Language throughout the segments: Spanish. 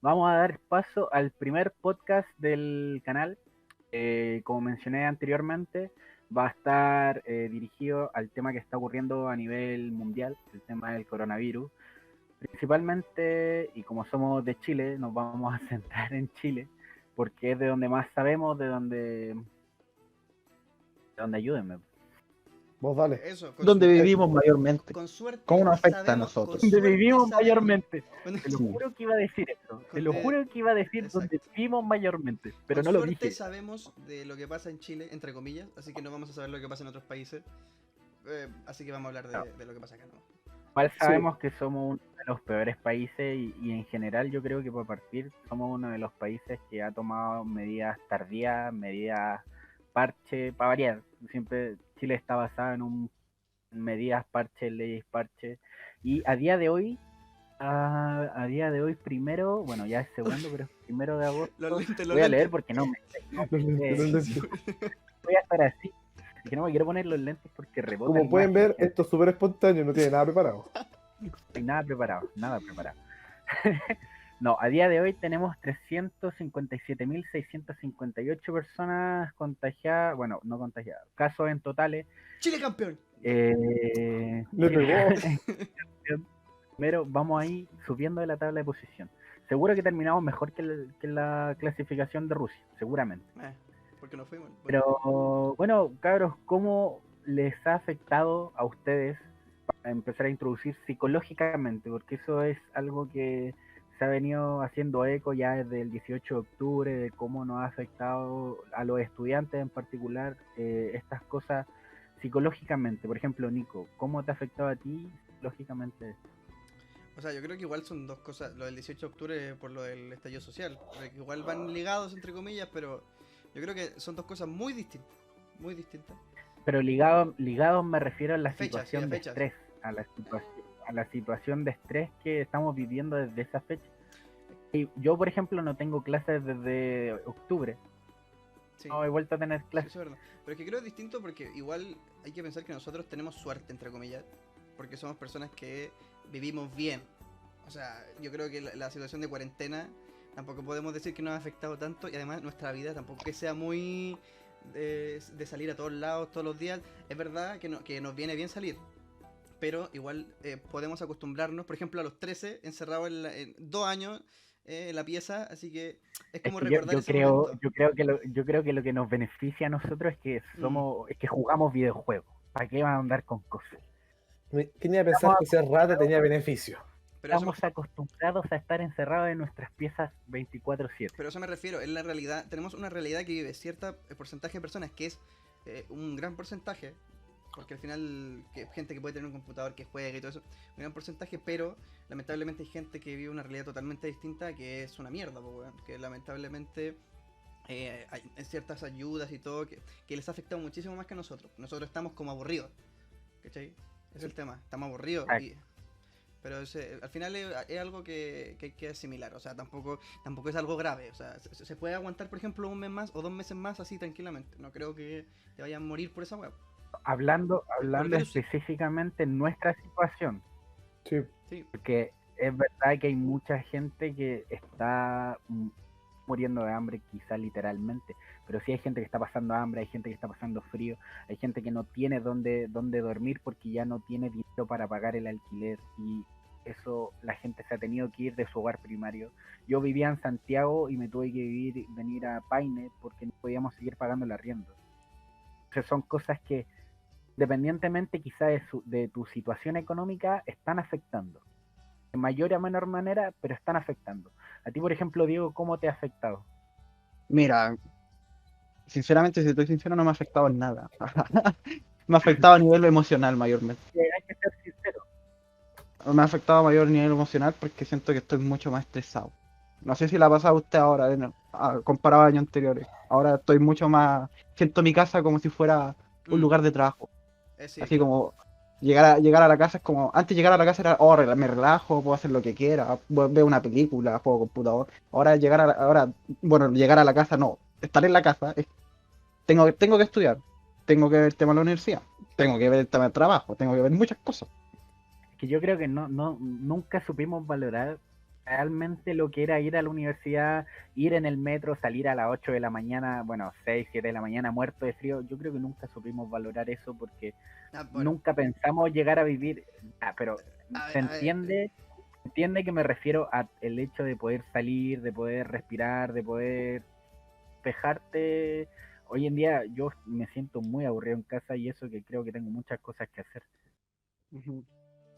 vamos a dar paso al primer podcast del canal. Como mencioné anteriormente, va a estar dirigido al tema que está ocurriendo a nivel mundial, el tema del coronavirus. Principalmente, y como somos de Chile, nos vamos a centrar en Chile, porque es de donde más sabemos, de donde ayúdenme. Vos dale. Eso, Donde vivimos mayormente. con suerte ¿Cómo nos afecta a sabemos, nosotros? con Donde suerte vivimos sabemos- mayormente. Bueno, Te lo Sí. juro que iba a decir eso. Te lo Con- juro que iba a decir donde exacto. vivimos mayormente, pero con no lo suerte dije. sabemos de lo que pasa en Chile, entre comillas, así que no vamos a saber lo que pasa en otros países. Así que vamos a hablar de lo que pasa acá, ¿no? Igual sabemos que somos uno de los peores países y en general yo creo que para partir somos uno de los países que ha tomado medidas tardías, medidas parche, para variar. Siempre Chile está basado en medidas parche, leyes parche. Y a día de hoy primero, bueno ya es segundo, pero es primero de agosto. Los lentes, los Voy a leer lentes. porque no me Los lentes. voy a estar así. Es que no me quiero poner los lentes porque rebota. Como la pueden imagen. ver, esto es súper espontáneo, no tiene nada preparado. No hay nada preparado, nada preparado. No, a día de hoy tenemos 357.658 personas contagiadas, bueno, no contagiadas, casos en totales. Chile campeón. Le pegó. Primero vamos ahí subiendo de la tabla de posición. Seguro que terminamos mejor que la clasificación de Rusia, seguramente. Porque no fuimos. Pero bueno, cabros, ¿cómo les ha afectado a ustedes para empezar a introducir psicológicamente? Porque eso es algo que se ha venido haciendo eco ya desde el 18 de octubre, de cómo nos ha afectado a los estudiantes en particular estas cosas psicológicamente. Por ejemplo, Nico, ¿cómo te ha afectado a ti psicológicamente? O sea, yo creo que igual son dos cosas. Lo del 18 de octubre por lo del estallido social. Que igual van ligados, entre comillas, pero yo creo que son dos cosas muy distintas. Muy distintas. Pero ligado me refiero a la Fechas, situación sí, a de fechas. estrés, a la situación de estrés que estamos viviendo desde esa fecha. Y yo, por ejemplo, no tengo clases desde octubre. Sí. No he vuelto a tener Sí, clases. eso es verdad. Pero es que creo que es distinto porque igual hay que pensar que nosotros tenemos suerte, entre comillas, porque somos personas que vivimos bien. O sea, yo creo que la situación de cuarentena tampoco podemos decir que nos ha afectado tanto, y además nuestra vida tampoco que sea muy de salir a todos lados todos los días. Es verdad que nos viene bien salir, pero igual podemos acostumbrarnos, por ejemplo, a los 13 encerrados en 2 años en la pieza, así que es como recordar Yo ese creo, momento. yo creo que lo que nos beneficia a nosotros es que es que jugamos videojuegos. ¿Para qué van a andar con cosas? ¿Quién iba a pensar que ser rata tenía beneficio? Pero eso, Estamos acostumbrados a estar encerrados en nuestras piezas 24/7. pero eso me refiero, es la realidad. Tenemos una realidad que vive cierto porcentaje de personas, que es un gran porcentaje, porque al final gente que puede tener un computador que juegue y todo eso, un gran porcentaje, pero lamentablemente hay gente que vive una realidad totalmente distinta, que es una mierda, que lamentablemente hay ciertas ayudas y todo que les ha afectado muchísimo más que a nosotros. Nosotros estamos como aburridos, ¿cachai? Ese es el tema, estamos aburridos. Pero al final es algo que hay que asimilar, o sea, tampoco es algo grave, o sea, se puede aguantar, por ejemplo, un mes más o 2 meses más así tranquilamente. No creo que te vayan a morir por esa web. Hablando virus sí. específicamente en nuestra situación, Sí. Sí, porque es verdad que hay mucha gente que está muriendo de hambre, quizá literalmente, pero sí hay gente que está pasando hambre, hay gente que está pasando frío, hay gente que no tiene dónde dormir porque ya no tiene dinero para pagar el alquiler, y eso la gente se ha tenido que ir de su hogar primario. Yo vivía en Santiago y me tuve que venir a Paine porque no podíamos seguir pagando el arriendo. Entonces son cosas que, independientemente quizá de tu situación económica, están afectando. De mayor a menor manera, pero están afectando. A ti, por ejemplo, Diego, ¿cómo te ha afectado? Mira, sinceramente, si estoy sincero, no me ha afectado en nada. Me ha afectado a nivel emocional mayormente. Hay que ser sincero. Me ha afectado a mayor nivel emocional porque siento que estoy mucho más estresado. No sé si la ha pasado a usted ahora, comparado a años anteriores. Ahora estoy mucho más... Siento mi casa como si fuera un lugar de trabajo. sí, Así claro. como llegar a la casa es como... Antes de llegar a la casa era, oh, me relajo, puedo hacer lo que quiera, veo una película, juego computador. Ahora llegar a la casa no. Estar en la casa es... Tengo que estudiar. Tengo que ver el tema de la universidad. Tengo que ver el tema del trabajo. Tengo que ver muchas cosas. Que yo creo que nunca supimos valorar realmente lo que era ir a la universidad, ir en el metro, salir a las 8 de la mañana, bueno, 6 7 de la mañana muerto de frío. Yo creo que nunca supimos valorar eso porque Bueno, nunca pensamos llegar a vivir, pero se a ver, entiende que me refiero a el hecho de poder salir, de poder respirar, de poder despejarte. Hoy en día yo me siento muy aburrido en casa y eso que creo que tengo muchas cosas que hacer. Ujú.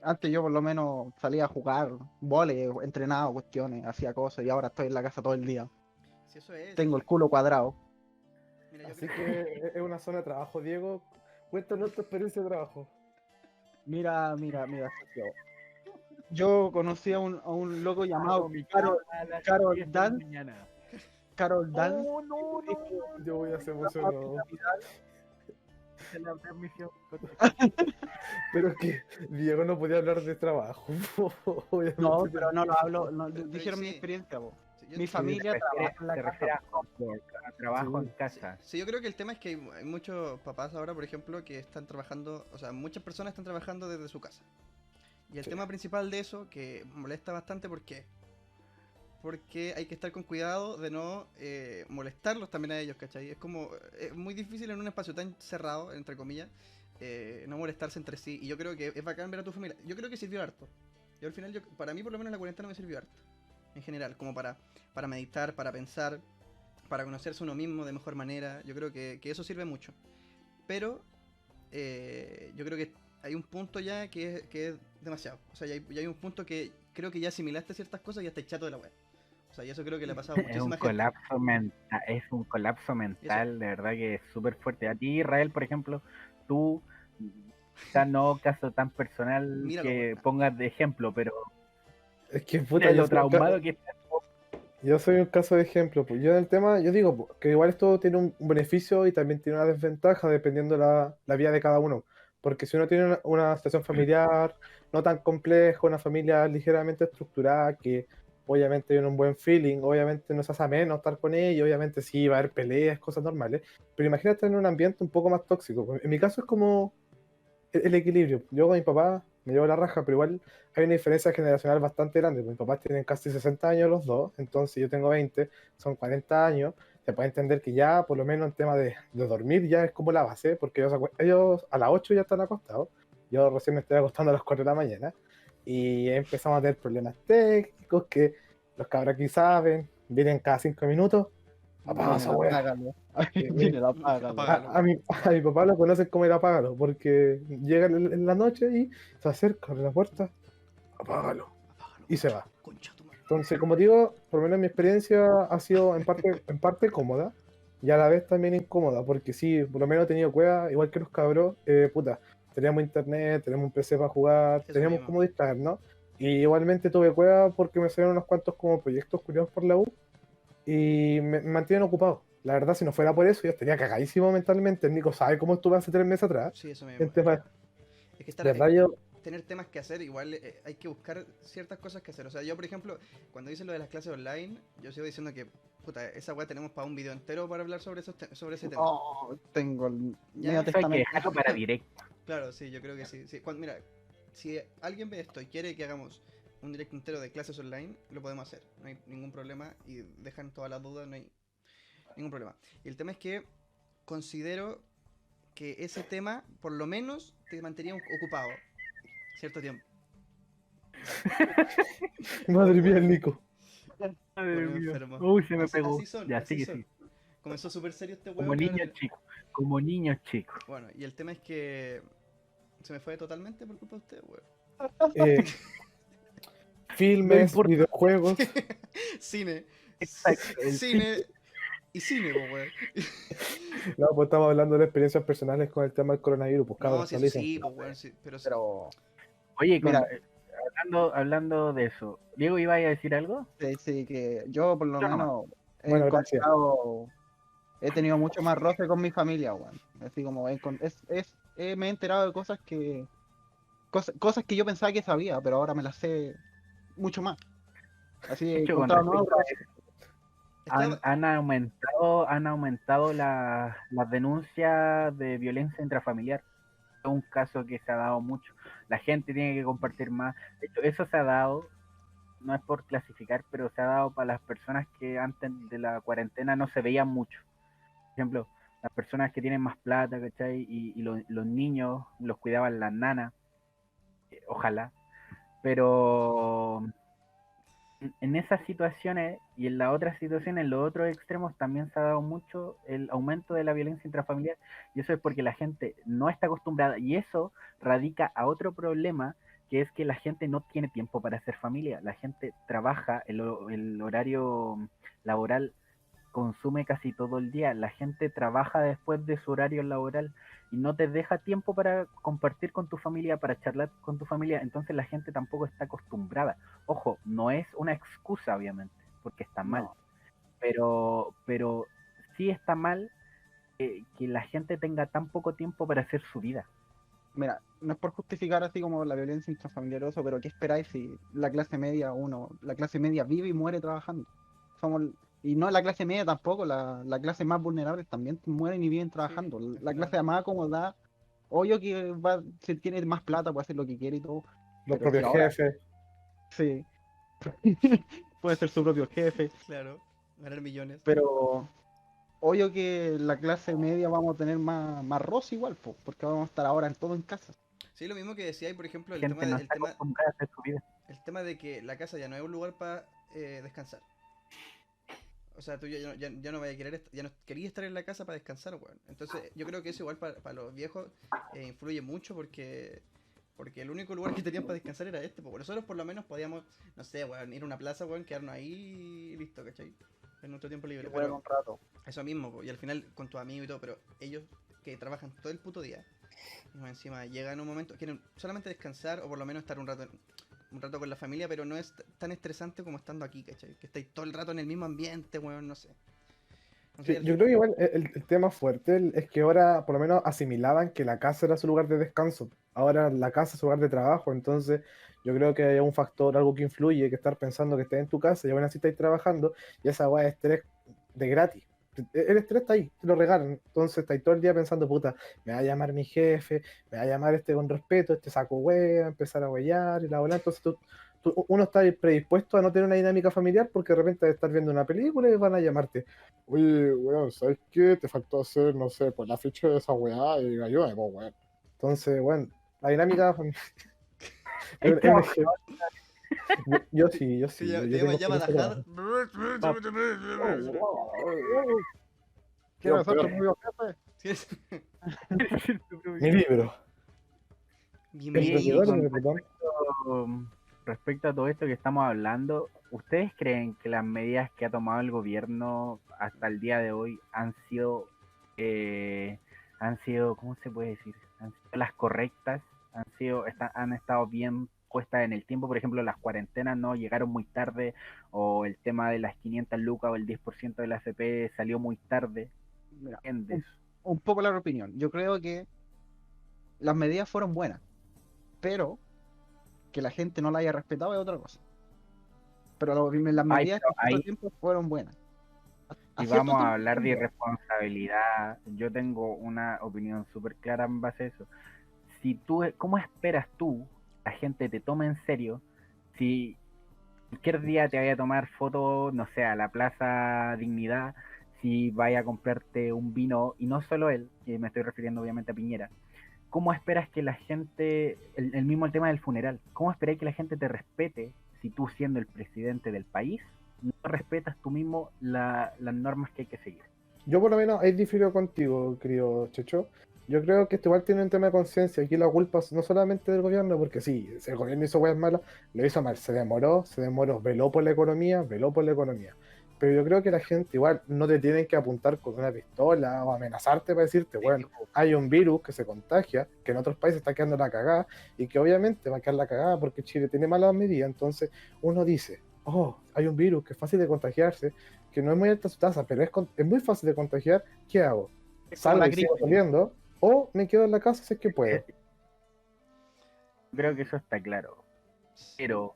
Antes yo por lo menos salía a jugar vóley, entrenaba cuestiones, hacía cosas y ahora estoy en la casa todo el día. si eso es. Tengo el culo cuadrado. Mira, yo Así creo que es una zona de trabajo, Diego. Cuéntanos tu experiencia de trabajo. Mira, socio. Yo conocí a un loco llamado Hago mi Carol, cama a las Carol 10 de la Dance, mañana. Carol Dance, Oh, no, no, no, Yo voy a ser emocionado. de la transmisión. Pero es que Diego no podía hablar de trabajo. Obviamente. No, pero no lo hablo, Pero dijeron mi sí. experiencia, po. Sí, yo- Mi sí, familia trabaja en la Se casa. refiere a homework, a trabajo en Sí. casa. Sí, yo creo que el tema es que hay muchos papás ahora, por ejemplo, que están trabajando, o sea, muchas personas están trabajando desde su casa. Y el Sí. tema principal de eso, que molesta bastante, ¿por qué? Porque hay que estar con cuidado de no molestarlos también a ellos, ¿cachai? Es como, es muy difícil en un espacio tan cerrado, entre comillas, no molestarse entre sí. Y yo creo que es bacán ver a tu familia. Yo creo que sirvió harto. Yo al final, para mí por lo menos la cuarentena me sirvió harto. En general, como para meditar, para pensar, para conocerse uno mismo de mejor manera. Yo creo que eso sirve mucho. Pero yo creo que hay un punto ya que es demasiado. O sea, ya hay un punto que creo que ya asimilaste ciertas cosas y ya estás chato de la web. O sea, y eso creo que le ha pasado a Es un muchísima gente. colapso mental, de verdad que es súper fuerte. A ti, Israel, por ejemplo, tú, quizá no caso tan personal Míralo, que weón. pongas de ejemplo, pero Es que mira puta, lo traumado que está. yo soy un caso de ejemplo. Pues yo en el tema, yo digo que igual esto tiene un beneficio y también tiene una desventaja dependiendo la vida de cada uno. Porque si uno tiene una situación familiar no tan compleja, una familia ligeramente estructurada, que obviamente tiene un buen feeling, obviamente no se hace menos estar con ella, obviamente sí va a haber peleas, cosas normales. Pero imagínate en un ambiente un poco más tóxico. Pues, en mi caso es como el equilibrio. Yo con mi papá me llevo la raja, pero igual hay una diferencia generacional bastante grande. Mis papás tienen casi 60 años los dos, entonces yo tengo 20, son 40 años. Se puede entender que ya, por lo menos en tema de dormir, ya es como la base, porque ellos a las 8 ya están acostados. Yo recién me estoy acostando a las 4 de la mañana y empezamos a tener problemas técnicos que los cabros aquí saben, vienen cada 5 minutos. Apaga esa Viene, wea. apágalo. Viene, apágalo. Apágalo. A mi papá lo conocen como el apágalo, porque llega en la noche y se acerca a la puerta, apágalo, Apágalo. y se va. Concha tu madre. Entonces, como digo, por lo menos mi experiencia ha sido en parte cómoda y a la vez también incómoda, porque sí, por lo menos he tenido cueva, igual que los cabros, puta, teníamos internet, tenemos un PC para jugar, Eso teníamos mismo. cómo distraernos, y igualmente tuve cueva porque me salieron unos cuantos como proyectos curiosos por la U, y me mantienen ocupado. La verdad, si no fuera por eso, yo estaría cagadísimo mentalmente. El Nico sabe cómo estuve hace 3 meses atrás. Sí, eso mismo. En tema, Es que estar, de verdad, yo. tener temas que hacer, igual hay que buscar ciertas cosas que hacer. O sea, yo, por ejemplo, cuando dicen lo de las clases online, yo sigo diciendo que, puta, esa weá tenemos para un video entero para hablar sobre ese tema. Oh, tengo el Ya. Medio Eso hay que Testamento. dejarlo para directo. Claro, sí, yo creo que sí. Sí, mira, si alguien ve esto y quiere que hagamos un directo entero de clases online, lo podemos hacer. No hay ningún problema y dejan todas las dudas, no hay ningún problema. Y el tema es que considero que ese tema, por lo menos, te mantenía ocupado cierto tiempo. Madre mía, el Nico. Madre Bueno, mía. enfermo. Uy, se me Así- pegó. así son, Ya, así sigue, son. sí. Comenzó súper serio este Como huevo. niños chicos. Como niños chicos. Bueno, y el tema es que se me fue totalmente por culpa de usted, weón. Eh, No filmes, importa. videojuegos. Cine. Exacto, el Cine. Y cine, po, weón. No, pues estamos hablando de experiencias personales con el tema del coronavirus. Pues No, cabros, sí, no eso dicen. sí, pues, weón, sí, pero, Pero, Oye, mira, hablando de eso, Diego, ¿iba a decir algo? sí, que yo por lo Yo nomás. menos he Bueno, gracias. encontrado, he tenido mucho más roce con mi familia, weón. Así como me he enterado de cosas que yo pensaba que sabía, pero ahora me las sé mucho más. Así he De hecho, con encontrado nuevos respecto a roces. han, estaba, han aumentado las denuncias de violencia intrafamiliar. Es un caso que se ha dado mucho. La gente tiene que compartir más. De hecho, eso se ha dado no es por clasificar, pero se ha dado para las personas que antes de la cuarentena no se veían mucho. Por ejemplo, las personas que tienen más plata, ¿cachai? Y los niños los cuidaban las nanas, ojalá. Pero en esas situaciones y en las otras situaciones, en los otros extremos, también se ha dado mucho el aumento de la violencia intrafamiliar, y eso es porque la gente no está acostumbrada, y eso radica a otro problema, que es que la gente no tiene tiempo para hacer familia. La gente trabaja, el horario laboral consume casi todo el día. La gente trabaja después de su horario laboral y no te deja tiempo para compartir con tu familia, para charlar con tu familia. Entonces la gente tampoco está acostumbrada. Ojo, no es una excusa, obviamente, porque está mal. No. Pero sí está mal que la gente tenga tan poco tiempo para hacer su vida. Mira, no es por justificar así como la violencia intrafamiliar o eso, pero ¿qué esperáis si la clase media, la clase media vive y muere trabajando? Somos, y no la clase media tampoco, la clase más vulnerable también mueren y viven trabajando. al La final. clase más acomodada, obvio que va, si tiene más plata, puede hacer lo que quiere y todo, Los pero es que propios ahora jefes. sí, puede ser su propio jefe, Claro, ganar millones. pero obvio que la clase media vamos a tener más roce igual, po, porque vamos a estar ahora en todo en casa. Sí, lo mismo que decía ahí, por ejemplo, La gente no está acostumbrada a hacer su vida. el tema de que la casa ya no es un lugar para descansar. O sea, tú ya no vas a querer, ya no querías estar en la casa para descansar, weón. Entonces, yo creo que eso igual para los viejos influye mucho porque el único lugar que tenían para descansar era este. Pues nosotros por lo menos podíamos, no sé, weón, ir a una plaza, weón, quedarnos ahí y listo, ¿cachai? En nuestro tiempo libre. Que pueden Pero un rato. eso mismo, po, y al final con tus amigos y todo, pero ellos que trabajan todo el puto día, y más encima llegan un momento, quieren solamente descansar o por lo menos estar un rato con la familia, pero no es tan estresante como estando aquí, ¿cachai? Que estáis todo el rato en el mismo ambiente, weón, no sé. No sé, Sí, yo creo que igual el tema fuerte es que ahora por lo menos asimilaban que la casa era su lugar de descanso. Ahora la casa es su lugar de trabajo, entonces yo creo que hay un factor, algo que influye, que estar pensando que estés en tu casa y aún así estáis trabajando y esa weá es estrés de gratis. El estrés está ahí, te lo regalan. Entonces estáis todo el día pensando, puta, me va a llamar mi jefe, me va a llamar este con respeto, este saco wea, empezar a huellar y la bola. Entonces uno está predispuesto a no tener una dinámica familiar porque de repente de estar viendo una película y van a llamarte. Oye, weón, ¿sabes qué? Te faltó hacer, no sé, pues la ficha de esa weá y ayúdame, pues, weón. Entonces, weón, la dinámica familiar. Ahí Es un ejemplo. Yo sí, yo te, sí. llama- Yo te llama tengo llama experiencia Dajad. ¿Quién es peor. otro propio jefe? Sí, es- Mi libro. Y Bienvenidos. con Perdón. respecto a todo esto que estamos hablando, ¿ustedes creen que las medidas que ha tomado el gobierno hasta el día de hoy han sido, ¿cómo se puede decir? Han sido las correctas, han estado bien puestas en el tiempo? Por ejemplo, las cuarentenas no llegaron muy tarde, o el tema de las 500 lucas o el 10% de la AFP salió muy tarde. Mira, ¿Entiendes? un poco la opinión. Yo creo que las medidas fueron buenas, pero que la gente no la haya respetado es otra cosa. Pero las Ay, medidas pero que en cierto ahí, tiempo fueron buenas. A si cierto vamos a tiempo hablar fueron de buenas. irresponsabilidad, yo tengo una opinión súper clara en base a eso. Si tú, ¿cómo esperas tú la gente te tome en serio si cualquier día te vaya a tomar fotos, no sé, a la Plaza Dignidad, si vaya a comprarte un vino, y no solo él, que me estoy refiriendo obviamente a Piñera? ¿Cómo esperas que la gente, el mismo el tema del funeral, cómo esperas que la gente te respete si tú, siendo el presidente del país, no respetas tú mismo las normas que hay que seguir? Yo por lo menos ahí difiero contigo, querido Checho. Yo creo que esto igual tiene un tema de conciencia. Aquí la culpa no solamente del gobierno, porque sí, si el gobierno hizo weas malas, lo hizo mal, se demoró, veló por la economía, veló por la economía. Pero yo creo que la gente igual no te tiene que apuntar con una pistola o amenazarte para decirte, bueno, hay un virus que se contagia, que en otros países está quedando la cagada, y que obviamente va a quedar la cagada porque Chile tiene malas medidas. Entonces uno dice, oh, hay un virus que es fácil de contagiarse, que no es muy alta su tasa, pero es muy fácil de contagiar. ¿Qué hago? Es como ¿Salgo la y sigo gripe. saliendo? ¿O me quedo en la casa si es que puedo? Creo que eso está claro, pero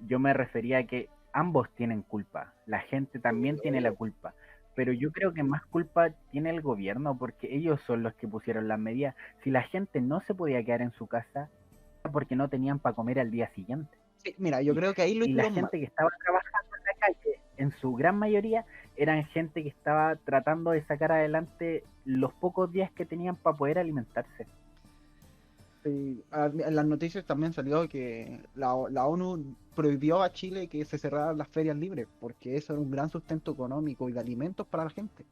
yo me refería a que ambos tienen culpa, la gente también tiene la culpa, pero yo creo que más culpa tiene el gobierno porque ellos son los que pusieron las medidas. Si la gente no se podía quedar en su casa, era porque no tenían para comer al día siguiente. Sí, mira, yo creo que ahí lo Y la hicieron mal. gente que estaba trabajando en la calle, en su gran mayoría, eran gente que estaba tratando de sacar adelante los pocos días que tenían para poder alimentarse. Sí, en las noticias también salió que la ONU prohibió a Chile que se cerraran las ferias libres, porque eso era un gran sustento económico y de alimentos para la gente.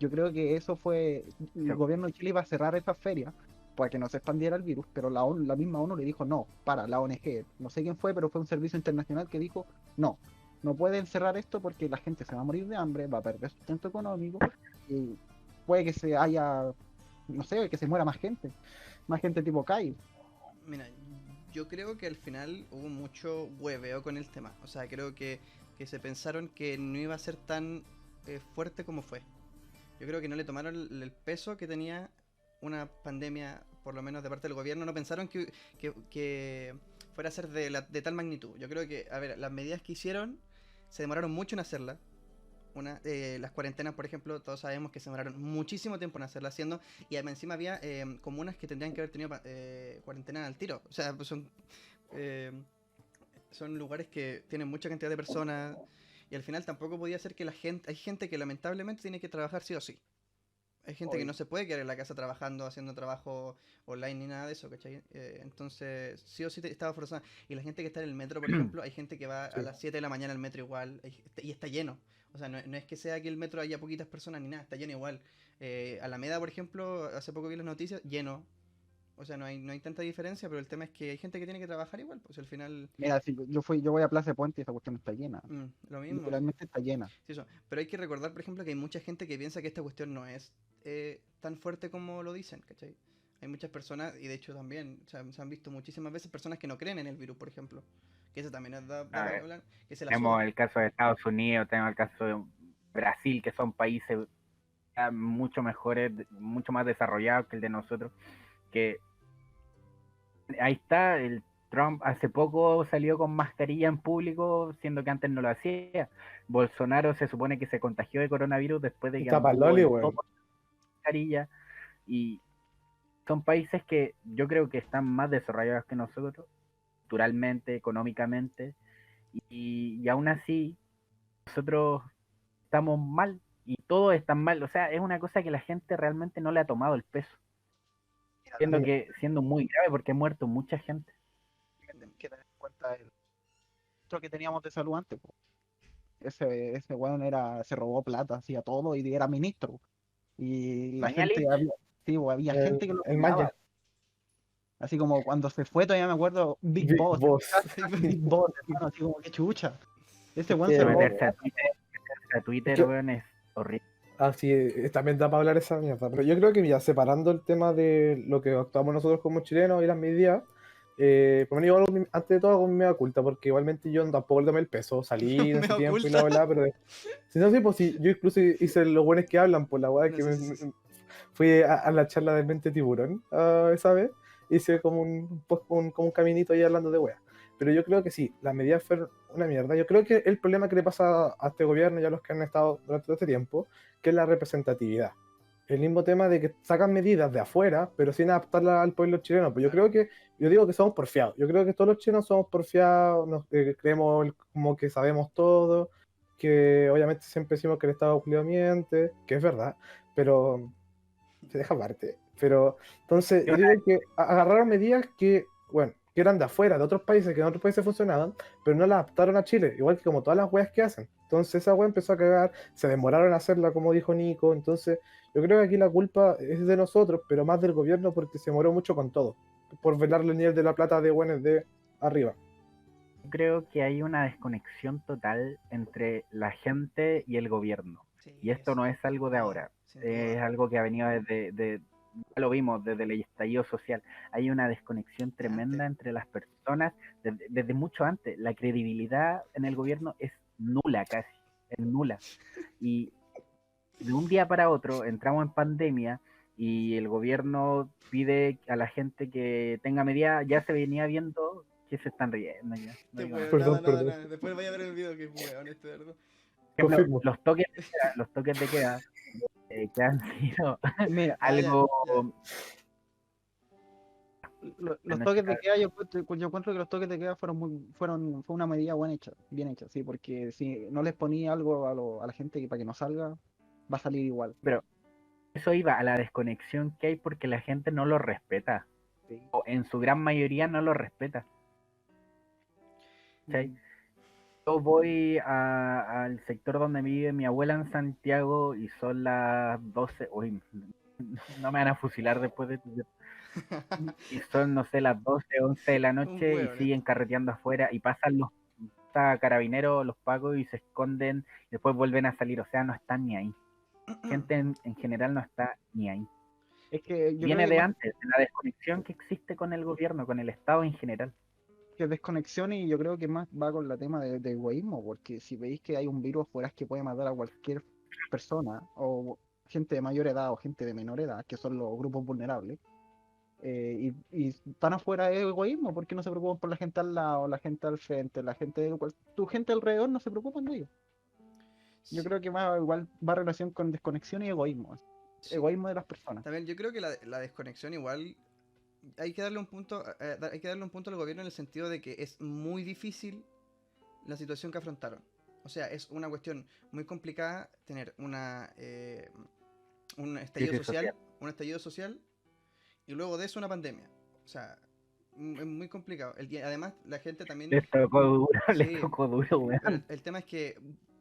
Yo creo que eso fue, el gobierno de Chile iba a cerrar esas ferias para que no se expandiera el virus, pero la misma ONU le dijo no, para la ONG, no sé quién fue, pero fue un servicio internacional que dijo no, no pueden cerrar esto porque la gente se va a morir de hambre, va a perder sustento económico y puede que se haya, no sé, que se muera más gente tipo Kyle. Mira, yo creo que al final hubo mucho hueveo con el tema. O sea, creo que se pensaron que no iba a ser tan fuerte como fue. Yo creo que no le tomaron el peso que tenía una pandemia, por lo menos de parte del gobierno. No pensaron que fuera a ser de tal magnitud. Yo creo que, a ver, las medidas que hicieron se demoraron mucho en hacerlas. Las cuarentenas, por ejemplo, todos sabemos que se demoraron muchísimo tiempo en hacerla haciendo. Y además encima había comunas que tendrían que haber tenido cuarentena al tiro. O sea, pues eh, son lugares que tienen mucha cantidad de personas. Y al final tampoco podía ser que la gente... Hay gente que lamentablemente tiene que trabajar sí o sí. Hay gente que no se puede quedar en la casa trabajando, haciendo trabajo online ni nada de eso, ¿cachai? Entonces, sí o sí estaba forzada. Y la gente que está en el metro, por ejemplo, hay gente que va a Sí. las 7 de la mañana al metro igual y está lleno. O sea, no es que sea que el metro haya poquitas personas ni nada, está lleno igual. Alameda, por ejemplo, hace poco vi las noticias, lleno. O sea, no hay tanta diferencia, pero el tema es que hay gente que tiene que trabajar igual, pues al final, Mira, si yo voy a Plaza de Puente y esa cuestión está llena, lo mismo. literalmente está llena. Sí, eso. Pero hay que recordar, por ejemplo, que hay mucha gente que piensa que esta cuestión no es tan fuerte como lo dicen, ¿cachai? Hay muchas personas, y de hecho también se han visto muchísimas veces personas que no creen en el virus, por ejemplo. Que eso también da A para ver, hablar, que se la tenemos sudan. el caso de Estados Unidos, tenemos el caso de Brasil, que son países mucho mejores, mucho más desarrollados que el de nosotros, que ahí está, el Trump hace poco salió con mascarilla en público, siendo que antes no lo hacía. Bolsonaro se supone que se contagió de coronavirus después de Y que tapa el anduvo Loli, en todo weón. con mascarilla, y son países que yo creo que están más desarrollados que nosotros, culturalmente, económicamente, y aún así nosotros estamos mal, y todos están mal. O sea, es una cosa que la gente realmente no le ha tomado el peso, Mira, siendo muy grave porque ha muerto mucha gente. Tenemos que tener en cuenta el otro que teníamos de salud antes, po. Ese weón se robó plata, hacía todo y era ministro. Y la gente Mañalich, había, sí, po, había gente que lo el cuidaba. Maya, Así como cuando se fue, todavía me acuerdo, Big Big Boss, Boss. Big Boss, hermano, así como que chucha. Ese Es weón se que, robó. meterse a es Twitter, que weón, es horrible. así también da para hablar esa mierda. Pero yo creo que ya separando el tema de lo que actuamos nosotros como chilenos y las medidas, por lo menos yo antes de todo hago mi mea culpa, porque igualmente yo tampoco le tomé el peso, salí en Me ese tiempo y la oculta. verdad, pero si no, sí, pues sí, yo incluso hice los buenos que hablan, por la weá No que sé si- fui a la charla de Mente Tiburón esa vez, hice como como un caminito ahí hablando de weá. Pero yo creo que sí, las medidas fueron una mierda. Yo creo que el problema que le pasa a este gobierno y a los que han estado durante todo este tiempo, que es la representatividad. El mismo tema de que sacan medidas de afuera, pero sin adaptarlas al pueblo chileno. Pues yo digo que somos porfiados. Yo creo que todos los chilenos somos porfiados, creemos como que sabemos todo, que obviamente siempre decimos que el Estado culiao miente, que es verdad, pero se deja aparte. Pero entonces Yo yo digo que agarraron medidas que, bueno, que eran de afuera, de otros países, que en otros países funcionaban, pero no las adaptaron a Chile, igual que como todas las weas que hacen. Entonces esa wea empezó a cagar, se demoraron en hacerla, como dijo Nico. Entonces yo creo que aquí la culpa es de nosotros, pero más del gobierno porque se demoró mucho con todo, por velarle el nivel de la plata de buenos de arriba. creo que hay una desconexión total entre la gente y el gobierno. Sí, Y esto no es algo de no, ahora, sin es duda. algo que ha venido ya lo vimos desde el estallido social. Hay una desconexión tremenda Antes. entre las personas desde mucho antes. La credibilidad en el gobierno es nula casi, es nula. Y de un día para otro entramos en pandemia y el gobierno pide a la gente que tenga medidas, ya se venía viendo que se están riendo ya, no Qué digo nada. weón, Perdón, perdón. nada. Después vaya a ver el video que es weón, este, ¿verdad? Por ejemplo, Confirmo. los toques de queda que han sido Mira, Ah, ya, algo, ya. Los toques de queda, yo encuentro que los toques de queda fue una medida bien hecha, sí, porque si no les ponía algo a la gente para que no salga, va a salir igual. Pero eso iba a la desconexión que hay porque la gente no lo respeta. Sí. O en su gran mayoría no lo respeta. ¿Cachai? Yo voy al sector donde vive mi abuela en Santiago y son las 12. Uy, no me van a fusilar después de. Y son, no sé, las 12, 11 de la noche y huevo, siguen carreteando afuera y pasan los carabineros, los pagos y se esconden y después vuelven a salir. O sea, no están ni ahí. Gente en general no está ni ahí. Es que yo Viene creo que de más antes, de la desconexión que existe con el gobierno, con el Estado en general. que desconexión y yo creo que más va con el tema de egoísmo, porque si veis que hay un virus afuera que puede matar a cualquier persona, o gente de mayor edad o gente de menor edad, que son los grupos vulnerables, y están afuera es egoísmo, porque no se preocupan por la gente al lado, la gente al frente, tu gente alrededor no se preocupan de ellos. Yo creo que igual va en relación con desconexión y egoísmo, Sí. egoísmo de las personas. También yo creo que la desconexión igual hay que darle un punto, hay que darle un punto al gobierno en el sentido de que es muy difícil la situación que afrontaron. O sea, es una cuestión muy complicada tener un estallido Crisis social, social. un estallido social y luego de eso una pandemia. O sea, es muy complicado. Y además la gente también. Les tocó duro, les Sí, tocó duro, weón. pero el tema es que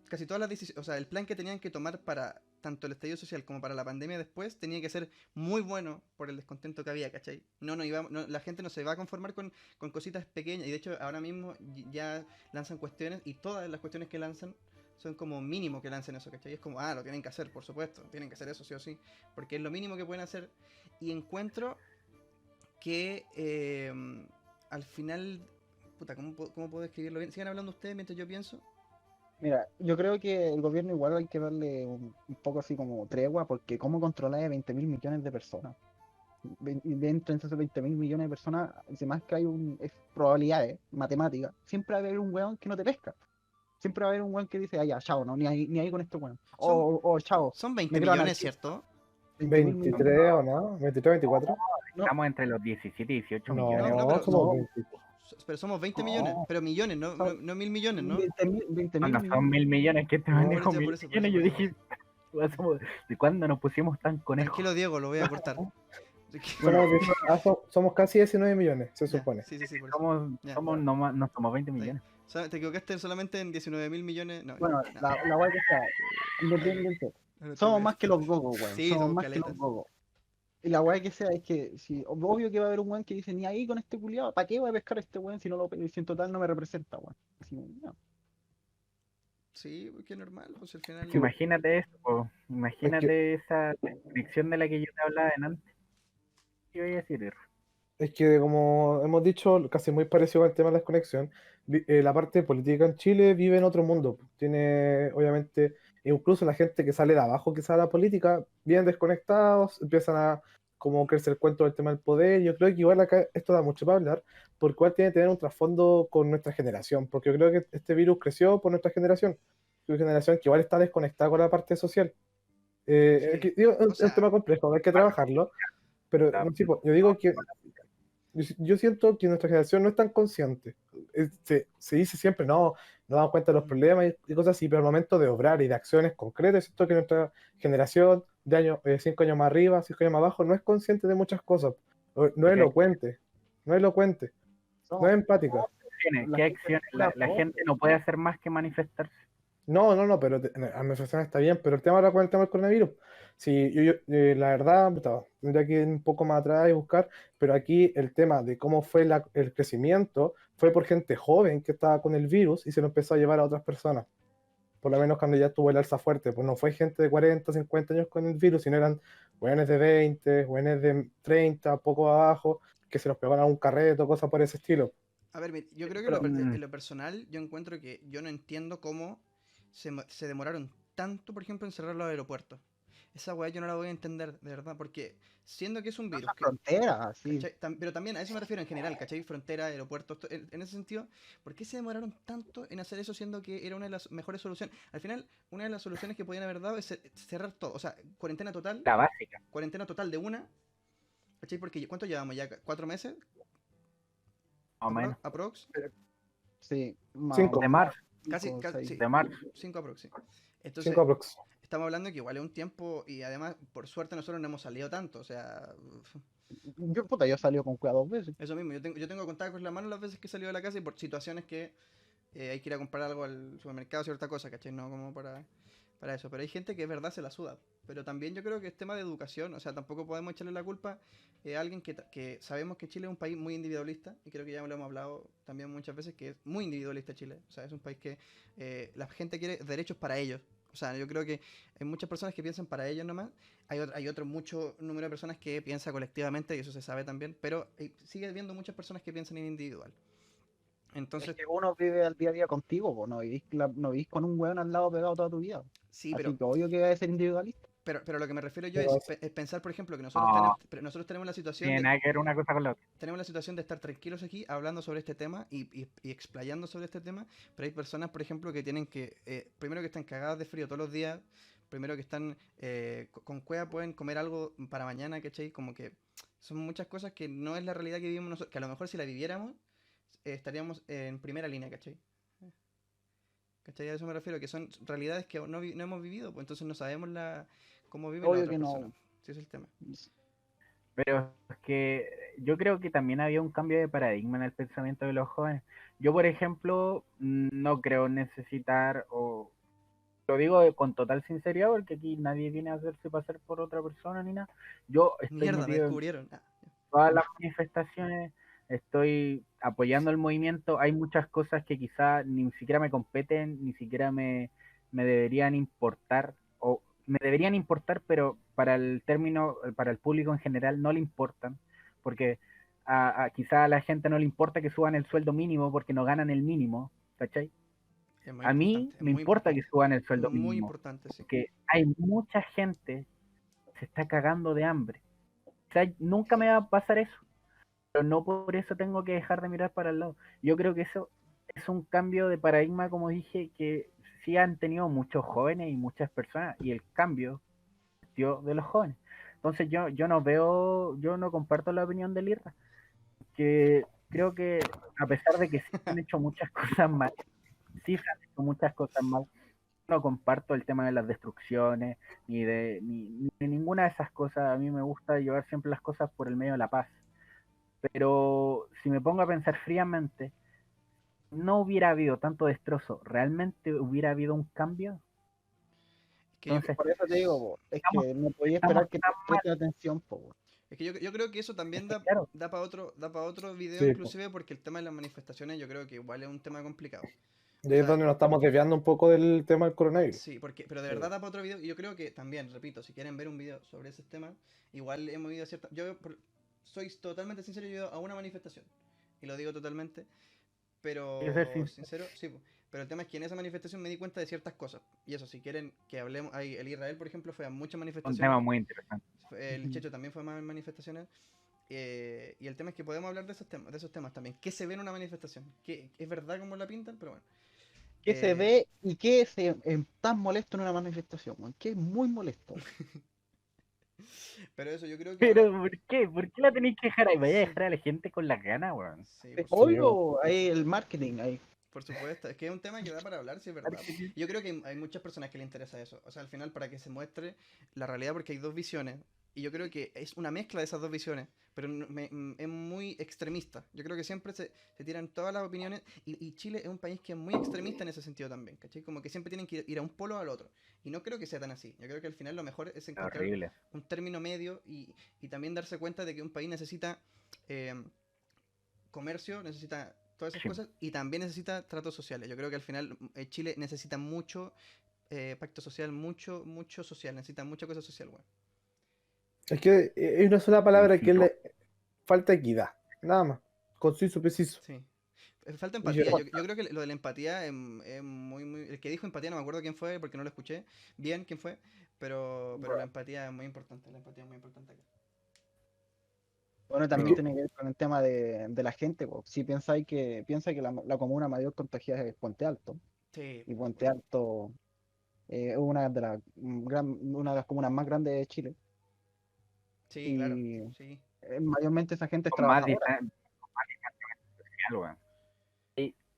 casi todas las decisiones, o sea, el plan que tenían que tomar para tanto el estallido social como para la pandemia después tenía que ser muy bueno por el descontento que había, ¿cachai? La gente no se va a conformar con cositas pequeñas y de hecho ahora mismo ya lanzan cuestiones y todas las cuestiones que lanzan son como mínimo que lancen eso, ¿cachai? Es como, lo tienen que hacer, por supuesto, tienen que hacer eso sí o sí, porque es lo mínimo que pueden hacer y encuentro que al final, puta, ¿cómo puedo describirlo bien? Sigan hablando ustedes mientras yo pienso. Mira, yo creo que el gobierno igual hay que darle un poco así como tregua, porque ¿cómo controlar a 20.000 millones de personas? Y dentro de esos 20.000 millones de personas, además que hay probabilidades matemáticas, siempre va a haber un weón que no te pesca. Siempre va a haber un weón que dice, ya, chao, no, ni ahí con este weón. Son, O chao, son 20 me creo millones, anarquista. ¿cierto? 20.000 millones. 23 o no, 23, 24. No, Estamos entre los 17 y 18 No, millones. no, No, pero, somos no, 20. pero somos 20 no, millones. Pero millones, no, son no 1.000 millones, ¿no? 20.000 No, no son millones. 1.000 millones, que este No. manejo Por mil eso, millones. Yo dije, ¿de cuándo nos pusimos tan conejos? Tranquilo, Diego, lo voy a cortar. Bueno, Somos casi 19 millones, se Ya, supone. sí, por eso. somos, Ya. somos no somos 20 Está bien. millones. Te equivocaste solamente en 19.000 millones. No, Bueno, no, la weá que sea, independiente. no Somos tengo más que eso. los gogos, weón. Sí, Somos somos más que caletas. los gogos. Y la weá que sea es que, si, obvio que va a haber un weón que dice, ni ahí con este culiado, ¿para qué voy a pescar a este weón si en total no me representa, weón? Así, no. Sí, porque es normal, pues al final. Imagínate eso, Es que, imagínate esa desconexión de la que yo te hablaba antes. ¿Qué voy a decir? es que como hemos dicho, casi muy parecido al tema de la desconexión, la parte política en Chile vive en otro mundo. Tiene, obviamente, incluso la gente que sale de abajo, que sale a la política, bien desconectados, empiezan a como crecer el cuento del tema del poder. Yo creo que igual acá esto da mucho para hablar, porque igual tiene que tener un trasfondo con nuestra generación, porque yo creo que este virus creció por nuestra generación, una generación que igual está desconectada con la parte social. Sí. Digo, O es un sea, tema complejo, hay que trabajarlo, pero La- no, sí, yo digo que yo siento que nuestra generación no es tan consciente. Se dice siempre, no damos cuenta de los problemas y cosas así, pero al momento de obrar y de acciones concretas, siento que nuestra generación de años, 5 años más arriba, 5 años más abajo, no es consciente de muchas cosas. No es ¿Qué elocuente, no es elocuente, no Somos, es empática. acciones? la ¿Qué gente acciones? pura La voz, gente no puede hacer más que manifestarse. No, pero a mi persona está bien, pero el tema ahora con el tema del coronavirus. Sí, la verdad, puta, tendría que ir un poco más atrás y buscar, pero aquí el tema de cómo fue el crecimiento fue por gente joven que estaba con el virus y se lo empezó a llevar a otras personas. Por lo menos cuando ya tuvo el alza fuerte, pues no fue gente de 40, 50 años con el virus, sino eran jóvenes de 20, jóvenes de 30, poco abajo, que se los pegaron a un carreto, cosas por ese estilo. a ver, yo creo que pero en lo personal, yo encuentro que yo no entiendo cómo se demoraron tanto, por ejemplo, en cerrar los aeropuertos. Esa weá yo no la voy a entender, de verdad, porque siendo que es un virus, fronteras, así. ¿cachai? Pero también a eso me refiero en general, ¿cachai? Frontera, aeropuertos, en ese sentido, ¿por qué se demoraron tanto en hacer eso siendo que era una de las mejores soluciones? Al final, una de las soluciones que podían haber dado es cerrar todo, o sea, La básica. cuarentena total de una, ¿Cachai? Porque ¿cuánto llevamos ya? ¿4 meses? Más o menos. Aprox. Sí, más o Cinco. De menos. marzo, Casi, Cinco, seis. sí, de marzo. 5 aprox, sí. 5 Entonces, aprox. estamos hablando que igual es un tiempo y además, por suerte, nosotros no hemos salido tanto. O sea, Yo salí con cuidado 2 veces. eso mismo. Yo tengo contadas con la mano las veces que he salido de la casa y por situaciones que hay que ir a comprar algo al supermercado, cierta cosa, ¿cachai? No como para eso. Pero hay gente que es verdad se la suda. Pero también yo creo que es tema de educación. O sea, tampoco podemos echarle la culpa a alguien que sabemos que Chile es un país muy individualista. Y creo que ya lo hemos hablado también muchas veces, que es muy individualista Chile. O sea, es un país que la gente quiere derechos para ellos. O sea, yo creo que hay muchas personas que piensan para ellos nomás. Hay otro mucho número de personas que piensa colectivamente, y eso se sabe también. Pero sigue habiendo muchas personas que piensan en individual. Es Entonces, que uno vive al día a día contigo, po, no vivís con un weón al lado pegado toda tu vida. sí, Así pero que obvio que va a ser individualista. Pero lo que me refiero yo Pero es pensar, por ejemplo, que No, nosotros tenemos la situación tiene nada que ver una cosa con la otra. de estar tranquilos aquí hablando sobre este tema y explayando sobre este tema, pero hay personas, por ejemplo, que tienen que, primero que están cagadas de frío todos los días, primero que están con cueva, pueden comer algo para mañana, ¿cachai? Como que son muchas cosas que no es la realidad que vivimos nosotros, que a lo mejor si la viviéramos estaríamos en primera línea, ¿cachai? ¿Cachai? A eso me refiero, que son realidades que no hemos vivido, pues entonces no sabemos cómo viven las Obvio otras que personas. no. Sí, ese es el tema. Pero es que yo creo que también había un cambio de paradigma en el pensamiento de los jóvenes. Yo, por ejemplo, no creo necesitar, o lo digo con total sinceridad, porque aquí nadie viene a hacerse pasar por otra persona ni nada. Yo estoy Mierda, me metido en descubrieron. Ah, todas las manifestaciones, estoy apoyando el movimiento. Hay muchas cosas que quizá ni siquiera me competen, ni siquiera me deberían importar, o me deberían importar, pero para el término, para el público en general no le importan, porque quizá a la gente no le importa que suban el sueldo mínimo porque no ganan el mínimo, ¿cachai? es muy A mí importante, es me muy importa que importante. suban el sueldo Muy mínimo, importante, sí. porque hay mucha gente que se está cagando de hambre. O sea, nunca me va a pasar eso, pero no por eso tengo que dejar de mirar para el lado. Yo creo que eso es un cambio de paradigma, como dije, que sí han tenido muchos jóvenes y muchas personas, y el cambio partió de los jóvenes. Entonces yo no veo, yo no comparto la opinión de Lirra, que creo que a pesar de que sí han hecho muchas cosas mal, sí se han hecho muchas cosas mal, no comparto el tema de las destrucciones, ni ninguna de esas cosas. A mí me gusta llevar siempre las cosas por el medio de la paz. Pero si me pongo a pensar fríamente, no hubiera habido tanto destrozo, ¿realmente hubiera habido un cambio? Es que yo, Entonces, Por eso te digo, po, es estamos, que no podía estamos esperar que te tan mal, prestes atención, po, weón. es que yo creo que eso también da, claro, da para otro video Sí, po. inclusive, porque el tema de las manifestaciones yo creo que igual es un tema complicado. Y O ahí es sea, donde nos estamos desviando un poco del tema del coronavirus. sí, pero de Sí. verdad da para otro video. Y yo creo que también, repito, si quieren ver un video sobre ese tema, igual hemos ido a cierta. Soy totalmente sincero, yo he ido a una manifestación. Y lo digo totalmente. hay que ser Pero, sincero, sincero, sí. Pero el tema es que en esa manifestación me di cuenta de ciertas cosas. Y eso, si quieren que hablemos. El Israel, por ejemplo, fue a muchas un tema manifestaciones. muy interesante. El Ujú. Checho también fue a más manifestaciones. Y el tema es que podemos hablar de esos temas también. ¿Qué se ve en una manifestación? ¿Qué, es verdad como la pintan? Pero bueno. ¿Qué se Eh, ve y qué se tan molesto en una manifestación, weón? Que es muy molesto, weón. pero eso, yo creo que ahora. Pero ¿por qué? ¿Por qué la tenéis que dejar ahí? Vaya a dejar a la gente con las ganas, weón. Sí, Es por Sí, supuesto. obvio, hay el marketing ahí. Por supuesto, es que es un tema que da para hablar, sí es verdad. Yo creo que hay muchas personas que le interesa eso. O sea, al final, para que se muestre la realidad, porque hay dos visiones. Y yo creo que es una mezcla de esas dos visiones, pero es muy extremista. Yo creo que siempre se tiran todas las opiniones. Y Chile es un país que es muy extremista en ese sentido también, ¿cachai? Como que siempre tienen que ir a un polo o al otro. Y no creo que sea tan así. Yo creo que al final lo mejor es encontrar Horrible. un término medio y también darse cuenta de que un país necesita eh, comercio, necesita todas esas Sí. cosas y también necesita tratos sociales. Yo creo que al final Chile necesita mucho pacto social, mucho social, necesita mucha cosa social, weón. Es que hay una sola Y palabra sí, que le falta equidad. Nada más. Conciso, preciso. Sí. Falta Y empatía. Yo creo que lo de la empatía es muy. El que dijo empatía no me acuerdo quién fue porque no lo escuché bien quién fue, pero la empatía es muy importante. La empatía es muy importante acá. Bueno, es también que, tiene que ver con el tema de la gente, po. Si piensa que la comuna mayor contagiada es Puente Alto, Sí, y Puente Alto es una de las comunas más grandes de Chile. sí, claro. Y Sí. mayormente esa gente es con más trabajadora. distanciamiento social, weón.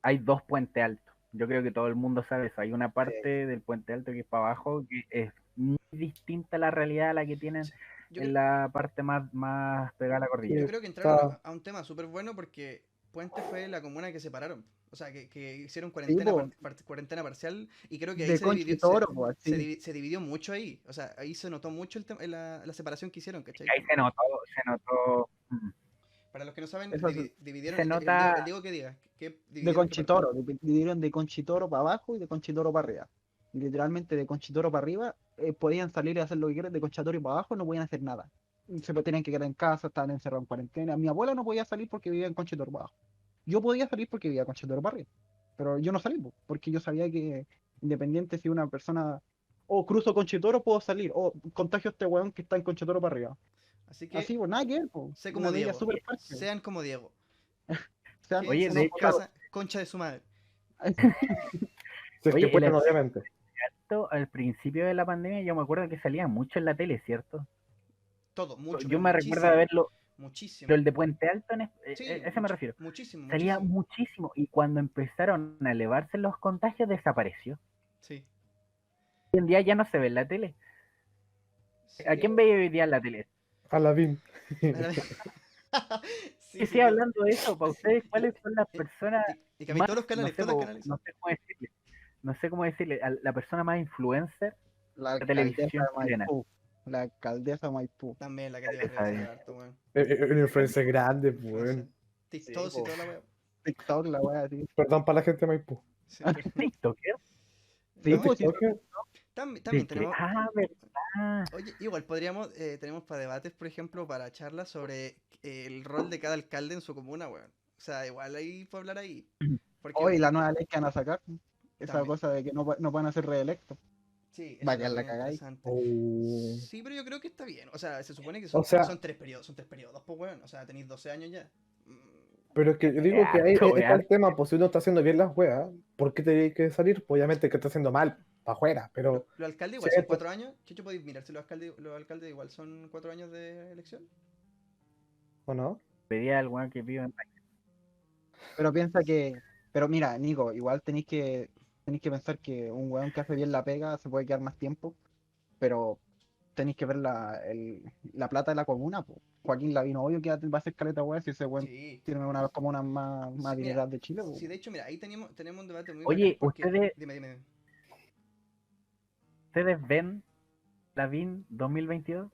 Hay dos puentes altos. Yo creo que todo el mundo sabe eso. Hay una parte del puente alto que es para abajo que es muy distinta a la realidad a la que tienen Sí. Yo, en cre- la parte más pegada a la yo cordillera. creo que entraron Está, a un tema súper bueno porque Puente fue la comuna que separaron. O sea, que hicieron Sí, po, cuarentena parcial y creo que ahí de Conchitoro, pues, así. se dividió mucho ahí. O sea, ahí se notó mucho la separación que hicieron, ¿cachai? Ahí se notó, Para los que no saben, Eso dividieron se nota el Diego que diga, que de dividieron qué parte. Conchitoro, dividieron de Conchitoro para abajo y de Conchitoro para arriba. Y literalmente de Conchitoro para arriba podían salir y hacer lo que quieran, de Conchitoro para abajo no podían hacer nada. Tenían que quedar en casa, estaban encerrados en cuarentena. Mi abuela no podía salir porque vivía en Conchitoro para abajo. Yo podía salir porque vivía en Conchitoro para arriba. Pero yo no salí, po, porque yo sabía que independiente si una persona o cruzo Conchitoro puedo salir, o contagio a este weón que está en Conchitoro para arriba. Así que, Así, pues nada que ver, po. sé como Una medida Diego. súper fácil. Sean como Diego. Sean Quédense oye, en de unos sus hecho, casas, concha de su madre. si es que oye, el pueden, obviamente. efecto al principio de la pandemia yo me acuerdo que salía mucho en la tele, ¿cierto? Todo, mucho, Yo pero me recuerdo de muchísimo. verlo, pero Muchísimo. el de Puente Alto, Sí, ese me refiero. muchísimo, Salía muchísimo. muchísimo y cuando empezaron a elevarse los contagios desapareció. Sí. Hoy en día ya no se ve en la tele. ¿A Sí. quién ve hoy día en la tele? Aladdin. A la- Que Sí, sí, estoy todo. hablando de eso, para ustedes, ¿cuáles son las Eh, personas y que veis más, todos los canales, todos los canales. no sé cómo decirle, la persona más influencer La de alcaldesa televisión de chilena? Maipú. La alcaldesa de Maipú. También la Katy Barriga sale Esa harto, weón. Una influencia grande, Influencer. pues. TikTok y po. toda la weá. TikTok, la wea así. Perdón para la gente de Maipú. Sí, pero- TikToker. Sí, ¿Los No, pues sí. TikTokers? también ¿De qué? tenemos. Ah, verdad. Oye, igual podríamos, tenemos para debates, por ejemplo, para charlas sobre el rol de cada alcalde en su comuna, weón. O sea, igual ahí puedo hablar ahí. Porque Hoy la nueva ley que van a sacar. Esa también, cosa de que no pueden hacer reelectos. sí, eso Vaya, también la es cagáis. interesante. Oh. Sí, pero yo creo que está bien. O sea, se supone que O sea, son 3 periodos, pues, weón. O sea, tenéis 12 años ya. pero es que yo Es digo que ahí harto, es está el harto. tema, pues si uno está haciendo bien las weas, ¿por qué tiene que salir? Pues obviamente que está haciendo mal, para afuera, pero Los alcaldes si igual son esto- 4 años. Chicho, podéis mirar si los alcaldes igual son 4 años de elección. ¿o no? Pedía al weón que vive en Pero piensa que. Pero mira, Nico, igual tenéis que pensar que un weón que hace bien la pega se puede quedar más tiempo. Pero tenéis que ver la plata de la comuna, po. Joaquín Lavín, obvio que va a ser caleta weón si ese weón Sí. tiene una de las comunas más Sí, mira, adineradas de Chile, po. sí, de hecho, mira, ahí tenemos un debate muy bacán Oye, porque. Dime. ¿ustedes ven la VIN 2022?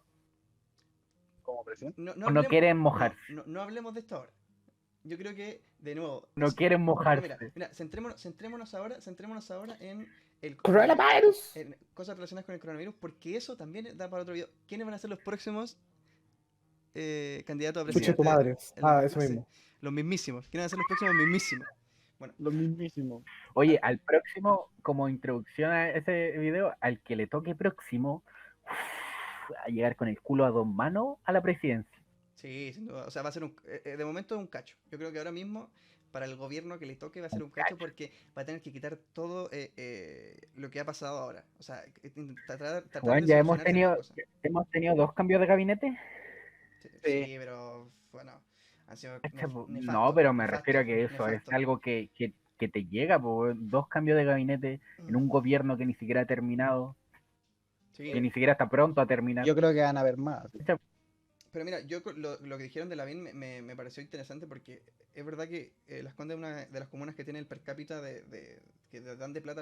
Como presidente. No ¿O no hablemos, quieren mojarse? no hablemos de esto ahora. Yo creo que, de nuevo, No quieren no, mojarse. mira, centrémonos ahora en ¡Coronavirus! en cosas relacionadas con el coronavirus, porque eso también da para otro video. ¿Quiénes van a ser los próximos candidatos a Chucha tu presidente? madre. Eso Sí, mismo. los mismísimos. ¿Quiénes van a ser los próximos mismísimos? Bueno, Lo mismísimo. Oye, al próximo, como introducción a ese video, al que le toque próximo, a llegar con el culo a dos manos a la presidencia. sí, sin duda. O sea, va a ser de momento es un cacho. Yo creo que ahora mismo, para el gobierno que le toque, va a ser un cacho porque va a tener que quitar todo lo que ha pasado ahora. O sea, tratar Bueno, de ya solucionar ciertas cosas. hemos tenido dos cambios de gabinete. Sí, Sí. sí, pero bueno, han sido No, nefastos. pero me refiero a que eso es Nefastos. algo que te llega, pues, dos cambios de gabinete en un gobierno que ni siquiera ha terminado, Sí. que ni siquiera está pronto a terminar. Yo creo que van a haber más. Pero mira, lo que dijeron de Lavín me pareció interesante porque es verdad que Las Condes es una de las comunas que tiene el per cápita que dan de plata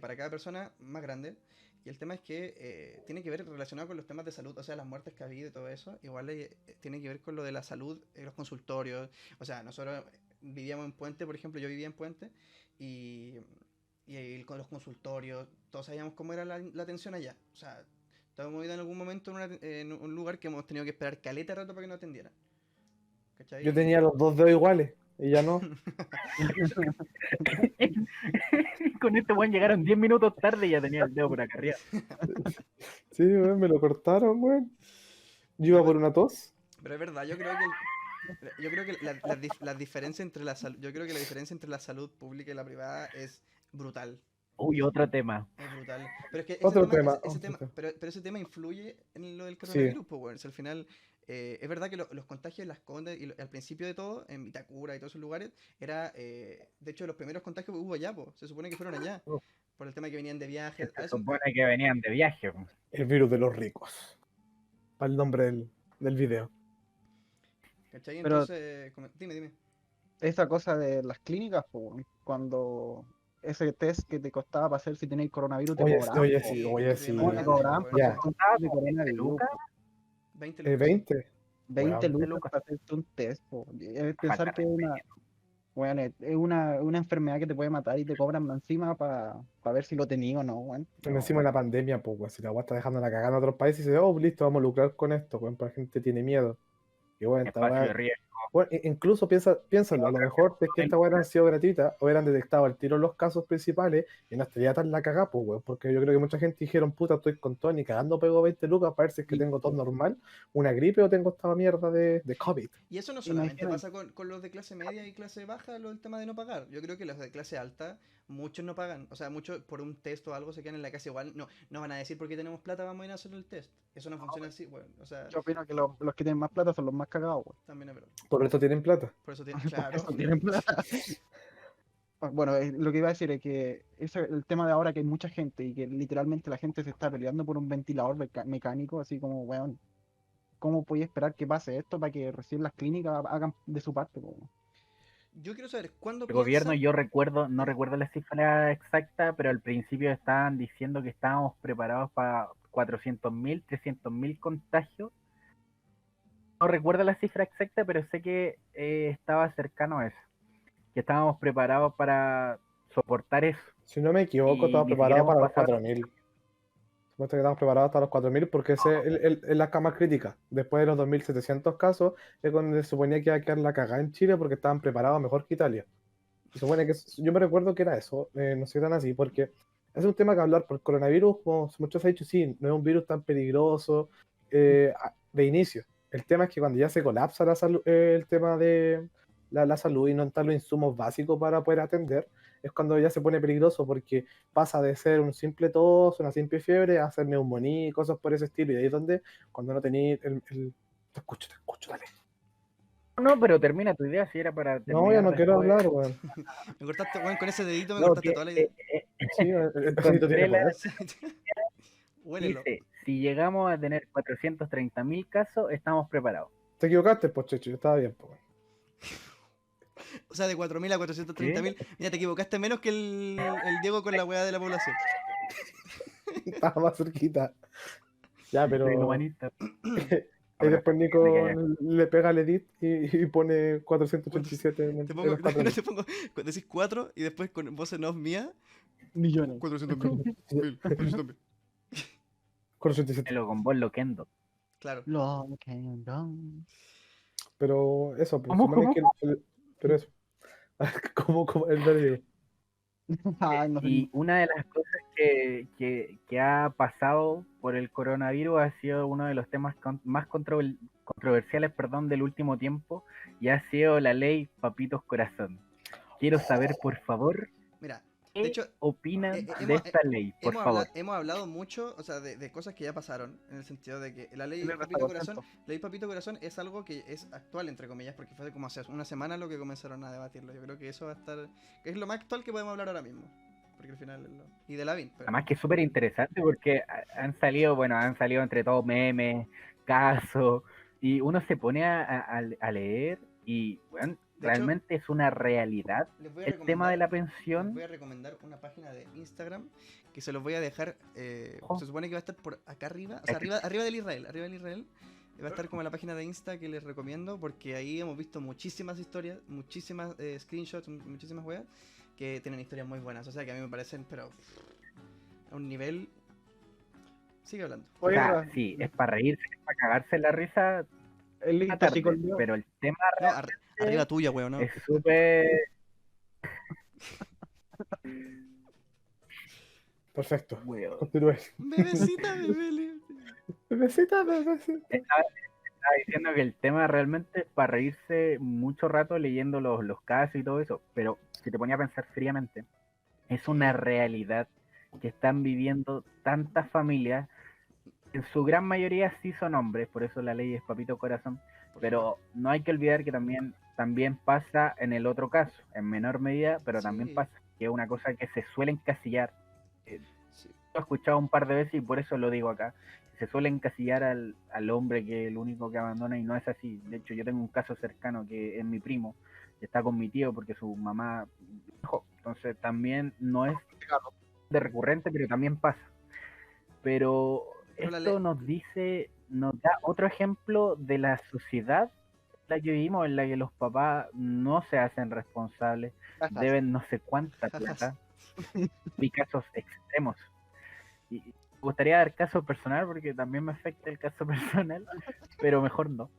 para cada persona más grande. Y el tema es que tiene que ver relacionado con los temas de salud, o sea, las muertes que ha habido y todo eso. Igual tiene que ver con lo de la salud, los consultorios. O sea, nosotros vivíamos en Puente, por ejemplo, yo vivía en Puente y con los consultorios, todos sabíamos cómo era la atención allá. O sea, estábamos viviendo en algún momento en un lugar que hemos tenido que esperar caleta de rato para que nos atendieran. ¿Cachai? Yo tenía los dos dedos iguales y ya no. Con este weón llegaron 10 minutos tarde y ya tenía el dedo por acá arriba. Sí, weón, me lo cortaron, weón. Yo iba por una tos. Pero es verdad, yo creo que la diferencia entre la salud, yo creo que la diferencia entre la salud pública y la privada es brutal. Uy, otro tema. Es brutal. Pero es que Otro tema, ese otro tema. pero ese tema influye en lo del Sí. coronavirus, pues, weón. Si al final es verdad que los contagios en Las Condes y al principio de todo, en Vitacura y todos esos lugares, era, de hecho, los primeros contagios que hubo allá, po, se supone que fueron allá, por el tema que venían de Que viajes, se supone que ah, venían de viaje. Po. El virus de los ricos. Para el nombre del video. ¿cachai? Pero Entonces, dime. esa cosa de las clínicas, po, cuando ese test que te costaba para hacer si tenéis coronavirus te Oye, cobraban, oye, po. sí, Sí, oye, qué ¿Cómo sí. te mala, cobraban weón. por Ya. hacerte un Costaba test de como 20 coronavirus, lucas, po? 20 lucas, sí. 20. 20 Weón. lucas lucas. para hacerte un test, po. Es Falta pensar que es bueno, es una enfermedad que te puede matar y te cobran encima para ver si lo tenías o no, weón. Encima de la pandemia, pues, weón, si la weá está dejando la cagada en otros países, y dice, oh, listo, vamos a lucrar con esto, weón, pero la gente tiene miedo. Y bueno, esta espacio weá. de riesgo. Bueno, incluso piénsalo, a lo mejor es que esta weá han sido gratuitas, o hubieran detectado al tiro los casos principales y no estaría tan la cagada, pues, weón, porque yo creo que mucha gente dijeron, puta, estoy con todo, ni cagando pego 20 lucas para ver si es que Y, tengo todo normal, una gripe o tengo esta mierda de COVID. Y eso no solamente imagínate, pasa con los de clase media y clase baja, el tema de no pagar. Yo creo que los de clase alta, muchos no pagan. O sea, muchos por un test o algo se quedan en la casa igual. No van a decir porque tenemos plata, vamos a ir a hacer el test. Eso no funciona así, bueno. O sea, yo opino que los que tienen más plata son los más cagados, weón. también es verdad. Por eso tienen plata. Por eso tiene, Por claro. eso tienen plata. Bueno, lo que iba a decir es que el tema de ahora que hay mucha gente y que literalmente la gente se está peleando por un ventilador mecánico, así como, weón, ¿cómo podía esperar que pase esto para que recién las clínicas hagan de su parte, po? Yo quiero saber, ¿cuándo El gobierno, piensan? yo recuerdo, no Dime. recuerdo la cifra exacta, pero al principio estaban diciendo que estábamos preparados para 400.000, 300.000 contagios. No recuerdo la cifra exacta, pero sé que estaba cercano a eso. Que estábamos preparados para soportar eso. Si no me equivoco, Y estamos ni siquiera preparados hemos para los pasado. 4.000. Supuesto que estamos preparados hasta los 4.000 porque ese es la cama crítica. Después de los 2.700 casos, es cuando se suponía que iba a quedar la cagada en Chile porque estaban preparados mejor que Italia. Se supone que yo me recuerdo que era eso, no sé tan así, porque es un tema que hablar por el coronavirus, como muchos han dicho, sí, no es un virus tan peligroso de inicio. El tema es que cuando ya se colapsa la salud, el tema de la salud y no están los insumos básicos para poder atender, es cuando ya se pone peligroso porque pasa de ser un simple tos, una simple fiebre, a ser neumonía y cosas por ese estilo. Y ahí es donde, cuando no tenéis Te escucho, dale. No, pero termina tu idea si era para No, ya terminar no quiero después. hablar, weón. Me cortaste, bueno, con ese dedito me No, cortaste que toda la idea. Sí, el dedito encontré tiene la, poder. Huélelo. dice, si llegamos a tener 430.000 casos, estamos preparados. Te equivocaste, pues, Checho, yo estaba bien, pues. O sea, de 4.000 a 430.000. Mira, te equivocaste menos que el Diego con la weá de la población. Estaba más cerquita. Ya, pero. Soy humanista. Y después Nico Me calla. le pega al edit y pone 487 en Te en pongo, los 4.000. te pongo, decís 4 y después con voz en off mía, Millones. 400.000. 400.000. 487. Lo con vos, Loquendo. Claro. Lo que no. Pero eso, pues, ¿Cómo, supone cómo? que. Pero eso. Como el verde. Ay, no sé. Y una de las cosas que ha pasado por el coronavirus ha sido uno de los temas más controversiales, perdón, del último tiempo, y ha sido la ley Papitos Corazón. Quiero saber, por favor, Mira, ¿qué de hecho, opinan hemos- de esta ley? Por favor. hemos hablado mucho, o sea, de cosas que ya pasaron, en el sentido de que la ley Estoy Papito Corazón, contento. la ley Papito Corazón es algo que es actual, entre comillas, porque fue hace como hace una semana lo que comenzaron a debatirlo. Yo creo que eso va a estar, que es lo más actual que podemos hablar ahora mismo, porque al final es y de Lavín, pero Además que es súper interesante porque han salido entre todos memes, casos, y uno se pone a leer y, bueno, de hecho, realmente es una realidad les voy a el tema de la les pensión. voy a recomendar una página de Instagram que se los voy a dejar, Ojo. se supone que va a estar por acá arriba, o sea, arriba del Israel. Va a estar como la página de Insta que les recomiendo porque ahí hemos visto muchísimas historias, muchísimas screenshots, muchísimas weas que tienen historias muy buenas. O sea que a mí me parecen, pero a un nivel... Sigue hablando. O Oye, sea, sí, es para reírse, es para cagarse la risa el una listo, tarde, chico, el mío. pero el tema No, arriba tuya, weón, ¿no? es súper... Perfecto. Weón. Continúe. Bebecita, bebé. Bebecita, bebecita. Estaba diciendo que el tema realmente es para reírse mucho rato leyendo los casos y todo eso, pero si te ponía a pensar fríamente, es una realidad que están viviendo tantas familias En su gran mayoría sí son hombres, por eso la ley es papito corazón, por pero no hay que olvidar que también pasa en el otro caso, en menor medida, pero también Sí, pasa, que es una cosa que se suele encasillar. Eh, sí. Lo he escuchado un par de veces y por eso lo digo acá. Se suele encasillar al hombre que es el único que abandona y no es así. De hecho, yo tengo un caso cercano que es mi primo, que está con mi tío porque su mamá dejó. Entonces también no es de recurrente, pero también pasa. Pero Pero la esto ley. nos da otro ejemplo de la sociedad en la que vivimos, en la que los papás no se hacen responsables, deben no sé cuánta plata, y casos extremos. Y me gustaría dar caso personal porque también me afecta el caso personal, pero mejor no.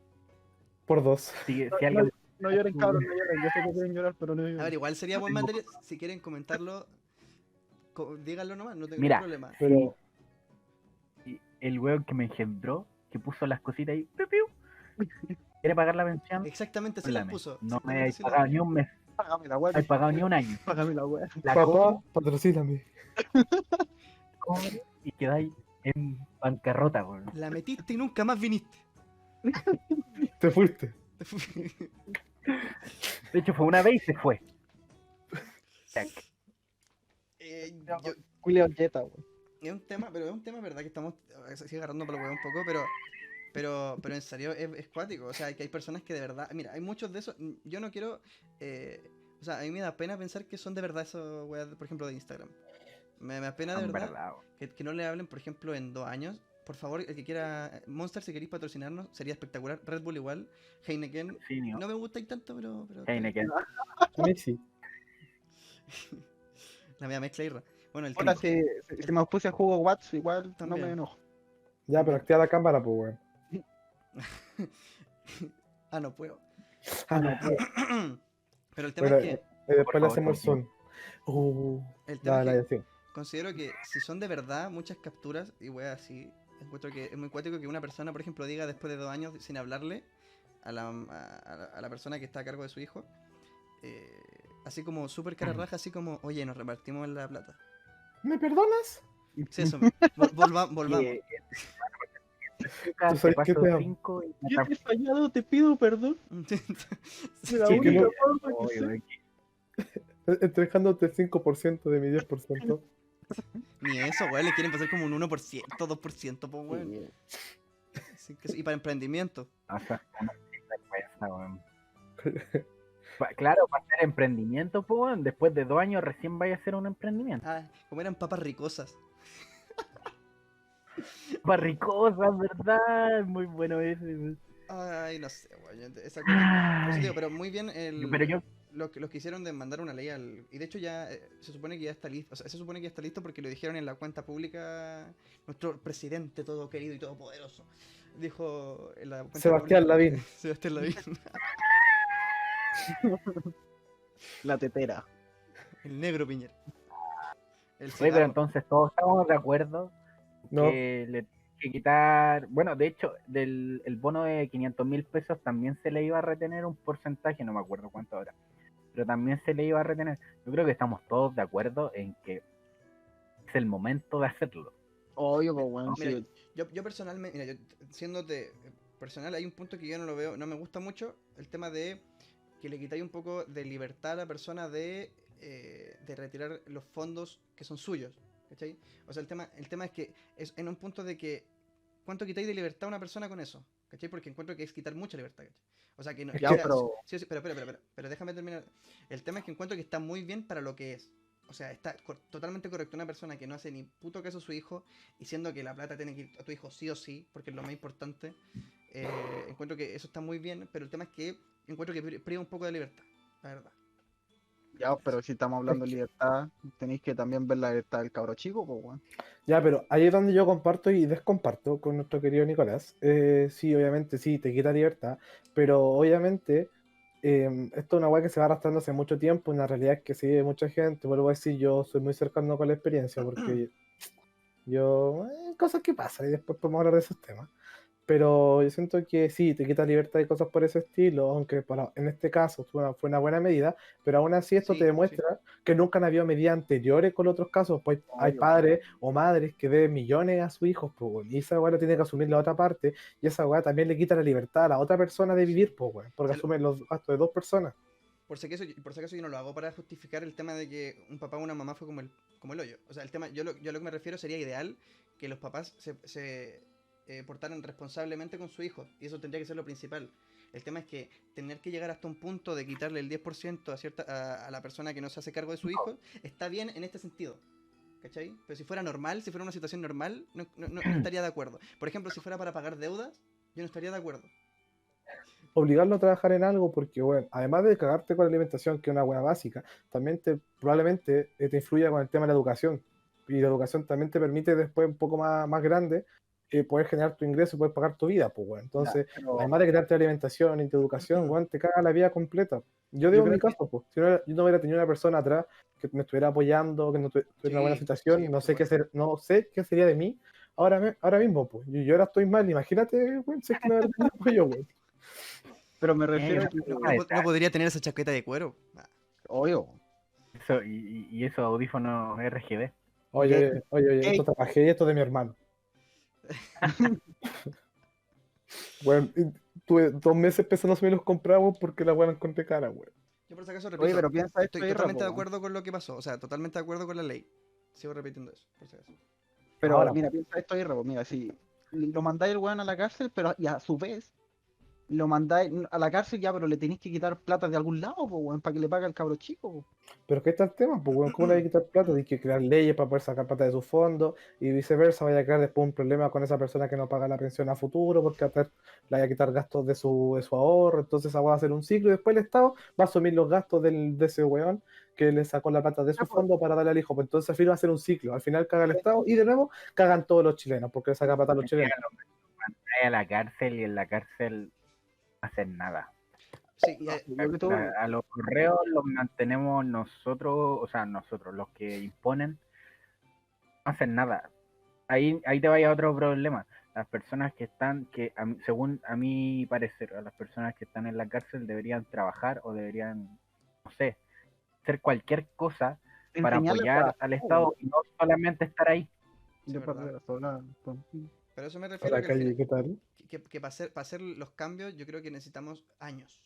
Por dos. Si No, alguien no lloren, cabros, no lloren. Yo sé que quieren llorar, pero no A ver, lloren. igual sería buen material. Si quieren comentarlo, díganlo nomás, no tengo Mira, problema. Pero, si el weón que me engendró, que puso las cositas ahí, piu, piu, quiere pagar la pensión, Exactamente así las háblame. puso. No me Exactamente hay así las pagado ni un mes, Págame la no weá, hay pagado ni un año. págame la weá. La papá, patrocíname. cobre y quedáis en bancarrota, weón. La metiste y nunca más viniste. Te fuiste. De hecho, fue una vez y se fue. Check. Yo, Julio Jetta, weón. es un tema, pero es un tema, verdad, que estamos sigue agarrando para el huevo un poco, pero en serio es cuático. O sea, que hay personas que de verdad, mira, hay muchos de esos. Yo no quiero, o sea, a mí me da pena pensar que son de verdad esos weas, por ejemplo, de Instagram. Me da pena de En verdad verdad, weón. que no le hablen, por ejemplo, en 2 años. Por favor, el que quiera, Monster, si queréis patrocinarnos, sería espectacular. Red Bull igual, Heineken. Sí, ni No me gustáis tanto, pero está bien. Heineken. A mí sí. La media mezcla irra. Bueno, el Ahora, tema si me puse a jugo Watts, igual no también. me enojo. Ya, pero activa la cámara, pues, weón. Ah, no puedo. Ah, no, pues. Pero el tema Pero es que, después Por le favor, hacemos el confía. son. el tema Dale, es que así. considero que si son de verdad muchas capturas y weas así, encuentro que es muy cuático que una persona, por ejemplo, diga después de 2 años sin hablarle a la persona que está a cargo de su hijo, así como súper cara raja, así como, oye, nos repartimos la plata. ¿Me perdonas? Sí, eso. Volvamos. Que Tú te sabes que paso te amo. 5 y Yo te he fallado, te pido perdón. Sí, La Sí, que única no- forma que Oye, sé. weón, Entregándote el 5% de mi 10%. Ni eso, weón, le quieren pasar como un 1%, 2%, pues, weón. Sí, y para emprendimiento. o sea, una vergüenza, weón. Claro, para hacer emprendimiento, pues, weón, después de 2 años recién vaya a hacer un emprendimiento. Ah, como eran papas ricosas. Barricosas, ¿verdad? Muy bueno ese, weón. Ay, no sé, weón. Esa cosa. Por eso digo, Ay, pero muy bien pero yo, los que hicieron de mandar una ley al. Y de hecho ya se supone que ya está listo. O sea, se supone que ya está listo porque lo dijeron en la cuenta pública. Nuestro presidente todo querido y todopoderoso. Dijo en la cuenta Sebastián pública. Lavín. Sebastián Lavín. La tetera. El negro Piñera. El oye, pero cigarro. entonces todos estamos de acuerdo No, que le que quitar, bueno, de hecho, del el bono de 500.000 pesos también se le iba a retener un porcentaje, no me acuerdo cuánto ahora, pero también se le iba a retener. Yo creo que estamos todos de acuerdo en que es el momento de hacerlo. Obvio, pues, weón. Mira, Sí. yo personalmente, mira, yo, siéndote personal, hay un punto que yo no lo veo, no me gusta mucho, el tema de que le quitáis un poco de libertad a la persona de retirar los fondos que son suyos, ¿cachai? O sea, el tema es que es en un punto de que, ¿cuánto quitáis de libertad a una persona con eso? ¿Cachai? Porque encuentro que es quitar mucha libertad, ¿cachai? O sea, que no, Ya, o sea, pero- sí, sí, pero déjame terminar. El tema es que encuentro que está muy bien para lo que es. O sea, está totalmente correcto una persona que no hace ni puto caso a su hijo, y siendo que la plata tiene que ir a tu hijo sí o sí, porque es lo más importante. Encuentro que eso está muy bien, pero el tema es que encuentro que priva un poco de libertad, la verdad. Ya, pero si estamos hablando de libertad, tenéis que también ver la libertad del cabro chico, pues, weón. ya, pero ahí es donde yo comparto y descomparto con nuestro querido Nicolás. Sí, obviamente, sí, te quita libertad, pero obviamente esto es una weá que se va arrastrando hace mucho tiempo, una realidad es que se vive mucha gente, vuelvo a decir, yo soy muy cercano con la experiencia, porque yo, cosas que pasan y después podemos hablar de esos temas. Pero yo siento que sí, te quita libertad y cosas por ese estilo, aunque en este caso fue una buena medida, pero aún así esto te Sí, sí. demuestra que nunca han habido medidas anteriores con otros casos, pues hay Obvio. padres o madres que deben millones a sus hijos, pues, weón, y esa weá lo tiene que asumir la otra parte, y esa weá también le quita la libertad a la otra persona de vivir, pues, weón, porque O sea, asume los gastos de dos personas. por si acaso yo no lo hago para justificar el tema de que un papá o una mamá fue como el hoyo. O sea, el tema, yo a lo que me refiero sería ideal que los papás se portaran responsablemente con su hijo. Y eso tendría que ser lo principal. El tema es que tener que llegar hasta un punto de quitarle el 10% a la persona que no se hace cargo de su hijo, está bien en este sentido. ¿Cachai? Pero si fuera normal, si fuera una situación normal, no estaría de acuerdo. Por ejemplo, si fuera para pagar deudas, yo no estaría de acuerdo. Obligarlo a trabajar en algo, porque, bueno, además de cagarte con la alimentación, que es una buena básica, también probablemente te influya con el tema de la educación. Y la educación también te permite después un poco más grande poder generar tu ingreso y poder pagar tu vida, pues, bueno. Entonces, pero además de quitarte la alimentación y tu educación, bueno, te caga la vida completa. Yo Yo digo en mi creo que caso, pues, si no, yo no hubiera tenido una persona atrás que me estuviera apoyando, que no tuviera una buena Sí, situación, sí, no por sé supuesto. no sé qué sería de mí ahora mismo, pues. Yo ahora estoy mal, imagínate, güey, si es que no hubiera tenido apoyo, güey. Pero me hay refiero a una que, forma de No podría tener esa chaqueta de cuero. Ah, obvio. eso, y esos audífonos RGB. Oye, Gay, esto gay. trabajé y esto es de mi hermano. Bueno, y tuve 2 meses pensando si me los compraba porque la weá la encontré cara, weón. yo por si acaso Oye, repito, pero piensa estoy esto, Irra, po, totalmente de weón. acuerdo con lo que pasó. O sea, totalmente de acuerdo con la ley. Sigo repitiendo eso, por si acaso. Pero Ahora, mira, pues, piensa esto, Irra, po, mira, si lo mandáis el weón a la cárcel, pero y a su vez lo mandáis a la cárcel ya, pero le tenéis que quitar plata de algún lado, po, weón, para que le pague al cabro chico, po. pero que está el tema, pues, weón, ¿cómo le hay que quitar plata? Hay que crear leyes para poder sacar plata de su fondo y viceversa, vaya a crear después un problema con esa persona que no paga la pensión a futuro porque le vaya a quitar gastos de su ahorro, entonces esa va a ser un ciclo y después el Estado va a asumir los gastos de ese weón que le sacó la plata de Ya, su pues, fondo para darle al hijo, pues entonces al final va a ser un ciclo, al final caga el Estado y de nuevo cagan todos los chilenos porque le saca plata a los chilenos. Mandáis a la cárcel y en la cárcel no hacen nada. Sí, yo que tú, A los correos los mantenemos nosotros, o sea, nosotros, los que imponen, no hacen nada. Ahí te vaya otro problema. Las personas que están, según a mi parecer, a las personas que están en la cárcel deberían trabajar o deberían, no sé, hacer cualquier cosa para enseñarle a apoyar al Estado y no solamente estar ahí. sí, de verdad. parte sola, pues. Pero eso me A refiero a la que al calle, final, ¿qué tal? que para hacer los cambios, yo creo que necesitamos años.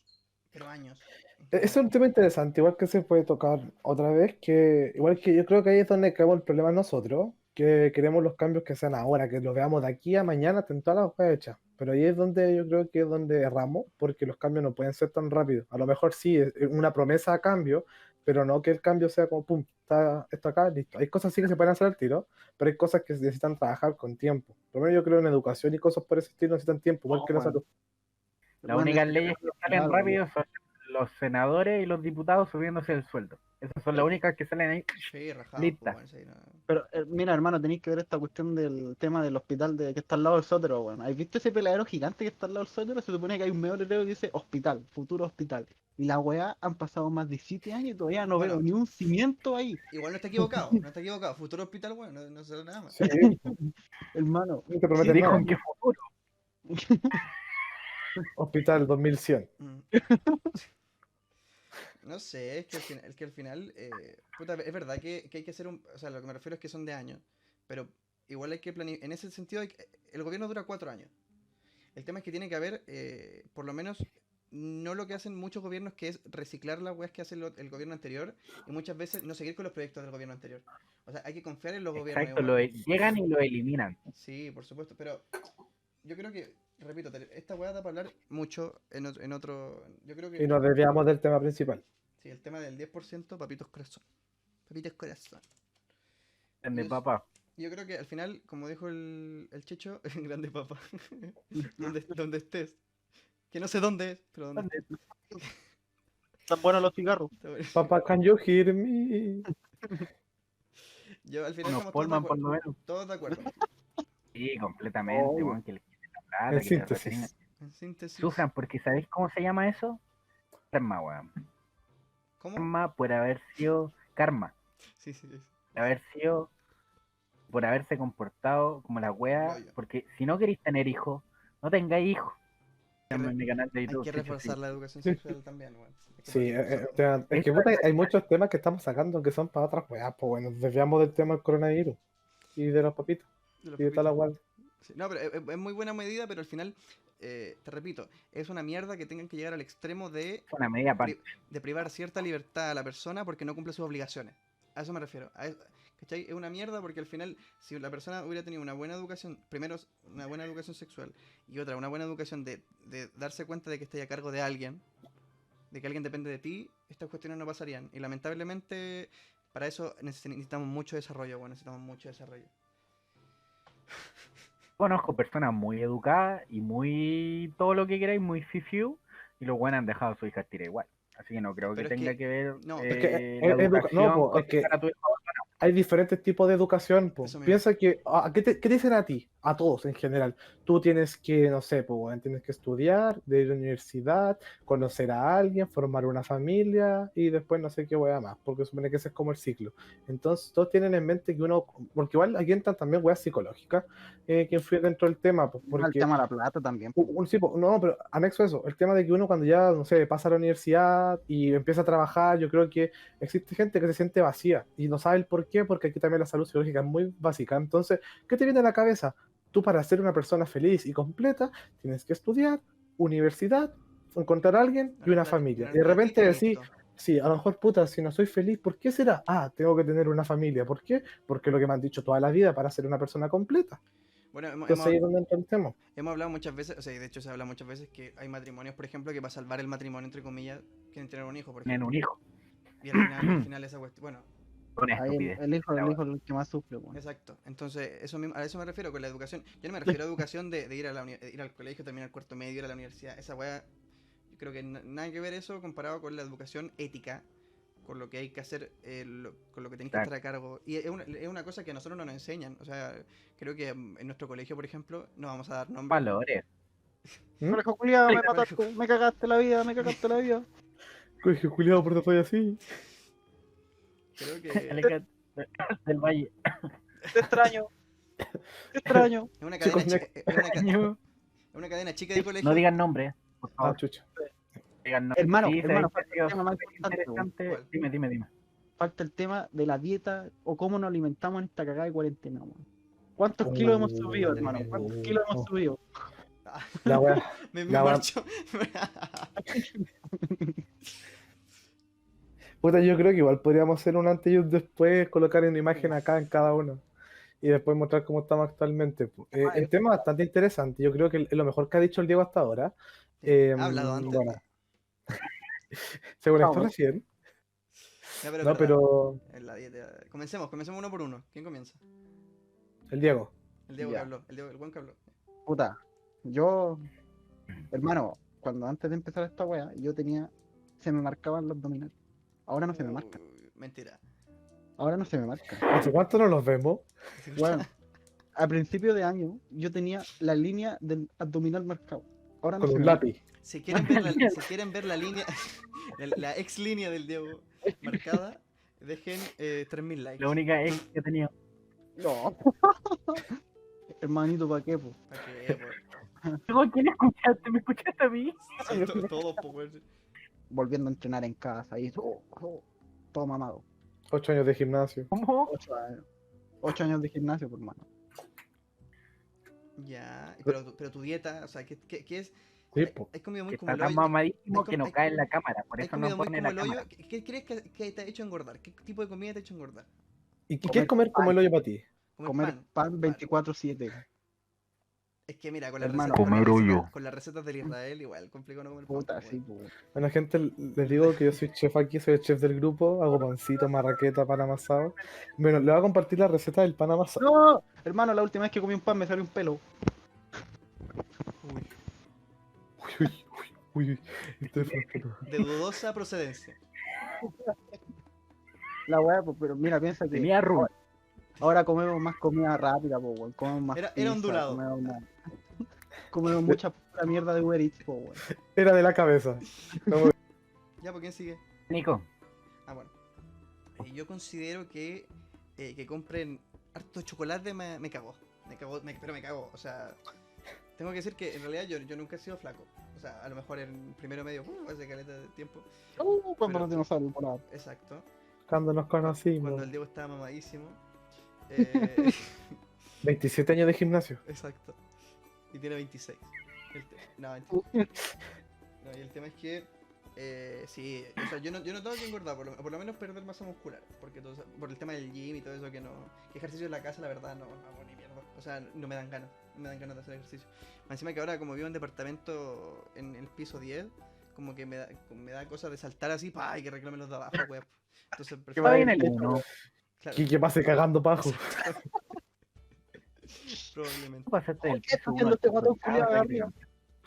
Pero años. En Es general. un tema interesante, igual que se puede tocar otra vez, que igual que yo creo que ahí es donde caemos el problema nosotros, que queremos los cambios que sean ahora, que los veamos de aquí a mañana, estén todas las cosas hechas. Pero ahí es donde yo creo que es donde erramos, porque los cambios no pueden ser tan rápidos. A lo mejor sí, es una promesa a cambio, pero no que el cambio sea como, pum, está acá, listo. Hay cosas sí que se pueden hacer al tiro, pero hay cosas que necesitan trabajar con tiempo. Por lo menos yo creo en educación y cosas por ese estilo necesitan tiempo, igual No, que la weón. salud. Las Weón, únicas ese tema leyes de que los salen penales, weón. rápido son los senadores y los diputados subiéndose el sueldo. Esas son las únicas que salen ahí Sí, rajado, pues listas. bueno, sí, no. Pero mira, hermano, tenéis que ver esta cuestión del tema del hospital que está al lado del sótero, weón. ¿Has visto ese peladero gigante que está al lado del sótero? Se supone que hay un medio letrero que dice hospital, futuro hospital. Y la weá han pasado más de 7 años y todavía no veo Bueno, ni un cimiento ahí. igual no está equivocado, no está equivocado. Futuro hospital, bueno, no sé nada más. Sí, Hermano, no te prometen 7 Dijo nada. en qué años. futuro. Hospital 2100. Mm. No sé, es que al final puta, es verdad que hay que hacer un. O sea, lo que me refiero es que son de años. Pero igual hay que planificar. En ese sentido, el gobierno dura 4 años. El tema es que tiene que haber, por lo menos, no lo que hacen muchos gobiernos, que es reciclar las weas que hace el gobierno anterior y muchas veces no seguir con los proyectos del gobierno anterior. O sea, hay que confiar en los gobiernos Exacto, igual. llegan y lo eliminan. Sí, por supuesto, pero yo creo que, repito, esta wea da para hablar mucho en otro. Yo creo Y que, nos desviamos del tema principal. sí, el tema del 10% papitos corazón. Papitos corazón. De Yo, papá. yo creo que al final, como dijo el Checho, grande papá, donde estés. Que no sé dónde es, pero donde estés. Están buenos los cigarros. Está bueno. Papá, can you hear me? Yo al final Unos estamos polman por lo menos. todos de acuerdo. Sí, completamente, Obvio. weón, que les quiten la plata, En que les retiren. síntesis. En síntesis. Sufran, porque ¿sabéis cómo se llama eso? Karma, weón. ¿Cómo? Karma por haber sido karma. Sí, sí, sí. Haber sido por haberse comportado como la wea, Lo yo. porque si no queréis tener hijos, No tengáis hijos. Hay que En mi canal de Hay YouTube. que Chicho, reforzar sí. la educación sexual también, weón. Hay que Sí, reforzar- o sea, es que puta, hay muchos temas que estamos sacando que son para otras weas, pues bueno, nos desviamos del tema del coronavirus y de los papitos de los y de toda la papitos. wea. Sí, no, pero es muy buena medida, pero al final, te repito, es una mierda que tengan que llegar al extremo Fue una media parte. de privar cierta libertad a la persona porque no cumple sus obligaciones. A eso me refiero. ¿Cachai? Es una mierda porque al final, si la persona hubiera tenido una buena educación, primero una buena educación sexual y otra, una buena educación de darse cuenta de que estáis a cargo de alguien, de que alguien depende de ti, estas cuestiones no pasarían. Y lamentablemente, para eso necesitamos mucho desarrollo, bueno, necesitamos mucho desarrollo. Conozco personas muy educadas y muy todo lo que queráis, muy fifiu, y los buenos han dejado a su hija tira igual. Así que no creo que Pero es tenga que- que ver no. Es que la no, educación po, con es que dejar a tu hijo. hay diferentes tipos de educación, po. Eso mismo. Piensa que, ¿qué te dicen a ti? A todos en general. Tú tienes que, no sé, po, weón, tienes que estudiar, de ir a la universidad, conocer a alguien, formar una familia y después no sé qué wea más, porque supone que ese es como el ciclo. Entonces, todos tienen en mente que uno, porque igual aquí entran también weas psicológicas que influyen dentro del tema, po, El porque tema de la plata también. Sí, no, pero anexo a eso, el tema de que uno cuando ya, no sé, pasa a la universidad y empieza a trabajar, yo creo que existe gente que se siente vacía y no sabe el por qué, porque aquí también la salud psicológica es muy básica. Entonces, ¿qué te viene a la cabeza? Tú para ser una persona feliz y completa, tienes que estudiar, universidad, encontrar a alguien y una familia. Y de repente decís, sí, a lo mejor, puta, si no soy feliz, ¿por qué será? Ah, tengo que tener una familia. ¿Por qué? Porque lo que me han dicho toda la vida para ser una persona completa. Bueno, Entonces ahí es donde entra el tema. hemos hablado muchas veces, o sea, de hecho se habla muchas veces que hay matrimonios, por ejemplo, que para salvar el matrimonio, entre comillas, quieren tener un hijo, por Tienen ejemplo. un hijo. Y al final esa cuestión, bueno, Una Ahí estupidez. el hijo es el que más sufre, weón. exacto. Entonces, a eso me refiero con la educación. Yo no me refiero a educación de ir, ir al colegio, terminar el cuarto medio, ir a la universidad. Esa weá, yo creo que nada que ver eso comparado con la educación ética, con lo que hay que hacer, con lo que tenéis que estar a cargo. Y es una cosa que a nosotros no nos enseñan. O sea, creo que en nuestro colegio, por ejemplo, no vamos a dar nombres. Valores. ¿Mm? Colegio culiao, me mataste, me cagaste la vida, me cagaste la vida. Colegio culiado, ¿por qué soy así? Creo que Del Valle. Te extraño. Te extraño. es una Chicos, cadena, es una cadena chica de colegio. No digan nombre, por Ah, favor. chucha. Digan nombre. Hermano, Sí, hermano, sabéis que falta ha sido el tema más súper importante, weón. interesante. ¿Cuál? Dime. Falta el tema de la dieta o cómo nos alimentamos en esta cagada de cuarentena, weón. ¿Cuántos kilos hemos subido, hermano? ¿Cuántos kilos hemos subido? La wea. Me La wea. marcho. Puta, yo creo que igual podríamos hacer un antes y un después, colocar una imagen acá en cada uno y después mostrar cómo estamos actualmente. El tema es bastante interesante. Yo creo que es lo mejor que ha dicho el Diego hasta ahora. Ha hablado antes. Bueno, se conectó Vamos. recién. Ya, pero No, es verdad, pero en la dieta. Comencemos uno por uno. ¿Quién comienza? el Diego. El Diego que Ya. habló, el buen que habló. Puta, yo, hermano, cuando antes de empezar esta wea, se me marcaban los abdominales. Ahora no se me marcan. Mentira. Ahora no se me marcan. ¿Hace cuánto no los vemos? Bueno, a principio de año yo tenía la línea del abdominal marcado. Ahora no Con se un me marca. lápiz. Si quieren ver la línea, la ex línea del Diego marcada, dejen 3000 likes. La única ex que he tenido. No. Hermanito, ¿para qué, po? Para que, pues, Digo, ¿quién escuchaste? ¿Me escuchaste a mí? todos, pues, Volviendo a entrenar en casa y todo mamado. 8 años de gimnasio. ¿Cómo? 8 años. 8 años de gimnasio, por mano. ya. Pero tu dieta, o sea, ¿qué es? Sí, po. Has comido Que muy como está el tan hoyo. mamadísimo que no Hay- cae en la cámara. Por Has eso no comido muy pone como la el cámara. hoyo. ¿Qué crees que te ha hecho engordar? ¿Qué tipo de comida te ha hecho engordar? ¿Y qué es comer como el hoyo para ti? Comer pan 24/7. Es que mira, con Hermano. con las recetas del Israel igual, complicado no comer Puta, pan, sí, weón. po. Bueno, gente, les digo que yo soy chef aquí, soy el chef del grupo, hago pancito, marraqueta, pan amasado. Bueno, le voy a compartir la receta del pan amasado. No, hermano, la última vez que comí un pan me salió un pelo. Uy, Uy, esto es fresco. de dudosa procedencia. La weá, pues, pero mira, piensa que Tenía arrugas. ahora comemos más comida rápida, po, weón. Comemos más Era pizza, ondulado. comemos mucha pura mierda de Uber Eats, po, weón. Era de la cabeza. No, Ya, ¿por quién sigue? Nico, Ah, bueno. Yo considero que compren harto chocolate me cagó. Pero me cagó. O sea, tengo que decir que en realidad yo nunca he sido flaco. O sea, a lo mejor en primero medio, hace caleta de tiempo. Cuando Pero- los dinosaurios volaban. Exacto. Cuando nos Cuando conocimos. el Diego estaba mamadísimo. Eh, 27 años de gimnasio. exacto. Y tiene 26. No, mentira. No, y el tema es que sí, o sea, yo no tengo que engordar, por lo menos perder masa muscular, porque por el tema del gym y todo eso que ejercicio en la casa la verdad no hago ni mierda. O sea, no me dan ganas de hacer ejercicio. Más encima que ahora como vivo en departamento en el piso 10, como que me da cosa de saltar así, pa, y que reclamen los de abajo, weón. Entonces ¿Qué Estaba va en a el decir? 1. claro, Que pase cagando pajo. probablemente. Pasaste del ¿Qué está piso haciendo uno este al guatón piso culiado de ocho, arriba?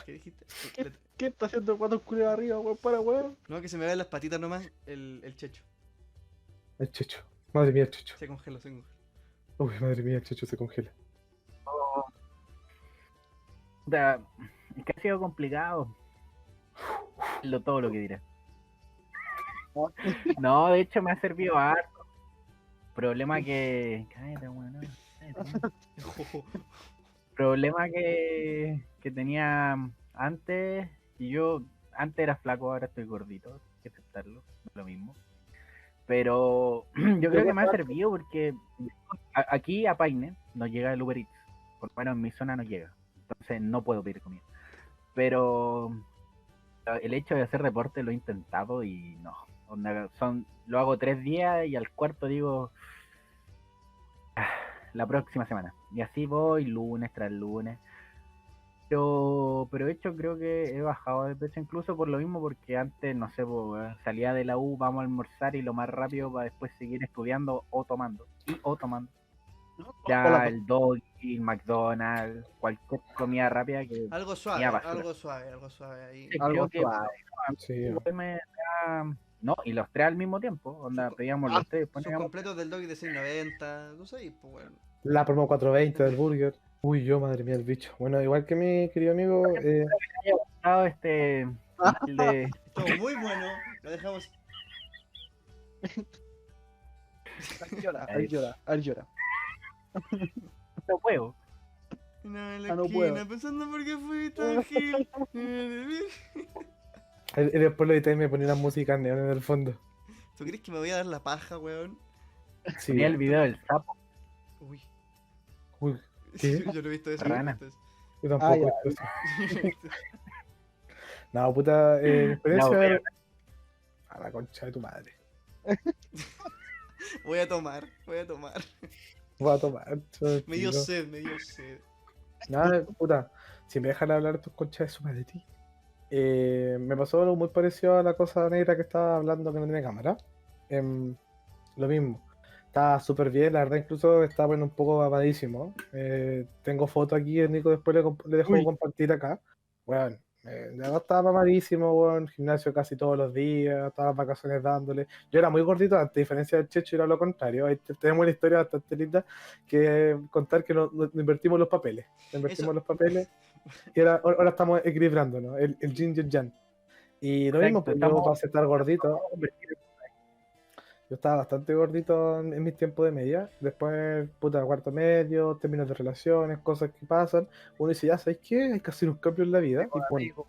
¿Qué dijiste? ¿Qué está haciendo el guatón culiado de arriba, weón? Para, weón. No, que se me vean las patitas nomás el checho. El Checho. Madre mía, el Checho. Se congeló. Uy, madre mía, el Checho se congela. Puta, es que ha sido complicado. Todo lo que diré. No, de hecho me ha servido harto. Problema que. Cállate, weón, no, cállate. Problema que tenía antes. Y yo antes era flaco, ahora estoy gordito. Hay que aceptarlo. No es lo mismo. Pero yo creo que me ha servido porque aquí a Paine no llega el Uber Eats. Por lo menos en mi zona no llega. Entonces no puedo pedir comida. Pero el hecho de hacer deporte lo he intentado y no. Onda, lo hago 3 días y al cuarto digo la próxima semana. Y así voy lunes tras lunes. Pero de hecho creo que he bajado de peso incluso por lo mismo, porque antes, no sé, salía de la U, vamos a almorzar y lo más rápido para después seguir estudiando o tomando. Ya Hola, el Doggy, el McDonald's, cualquier comida rápida que Algo suave, Mira, basura. algo suave ahí. creo algo que suave. Sí. igual me da- No, y los tres al mismo tiempo, onda, pedíamos los tres, Sus poníamos... completos del doggy de 6.90, tú sabes, pues bueno. La promo 420 del burger. Uy, yo, madre mía, el bicho. Bueno, igual que mi querido amigo, Gustado este final de Estuvo muy bueno, lo dejamos. Ahí llora. no puedo. No, en la no esquina, puedo. pensando por qué fui tan gil. y después lo edité y me ponía una música neón en el fondo. ¿Tú crees que me voy a dar la paja, weón? Sí. Tenía el video del sapo. Uy. Uy, ¿qué? Yo no he visto eso. Rana. Yo tampoco. ya. No, puta, mi experiencia. No, pero- A la concha de tu madre. Voy a tomar. Voy a tomar. Me dio tranquilo. sed. Nada, puta, si me dejan hablar tus conchas de su madre, tío. Me pasó algo muy parecido a la cosa negra que estaba hablando que no tiene cámara. Lo mismo. Estaba súper bien, la verdad, incluso estaba bueno, un poco amadísimo. Tengo foto aquí, el Nico después le dejo Uy. compartir acá. Bueno, de verdad estaba mamadísimo, bueno, gimnasio casi todos los días, todas las vacaciones dándole. Yo era muy gordito antes, a diferencia del Checho, era lo contrario. Ahí tenemos una historia bastante linda que contar que nos invertimos los papeles. Invertimos Eso. los papeles y ahora estamos equilibrándonos, el yin y el yang. Y lo mismo, Exacto, pues yo estamos- pasé a estar gordito. Yo estaba bastante gordito en mis tiempos de media. Después, puta, cuarto medio, términos de relaciones, cosas que pasan. Uno dice, ya, ¿sabes qué? Hay que hacer un cambio en la vida. Y pum.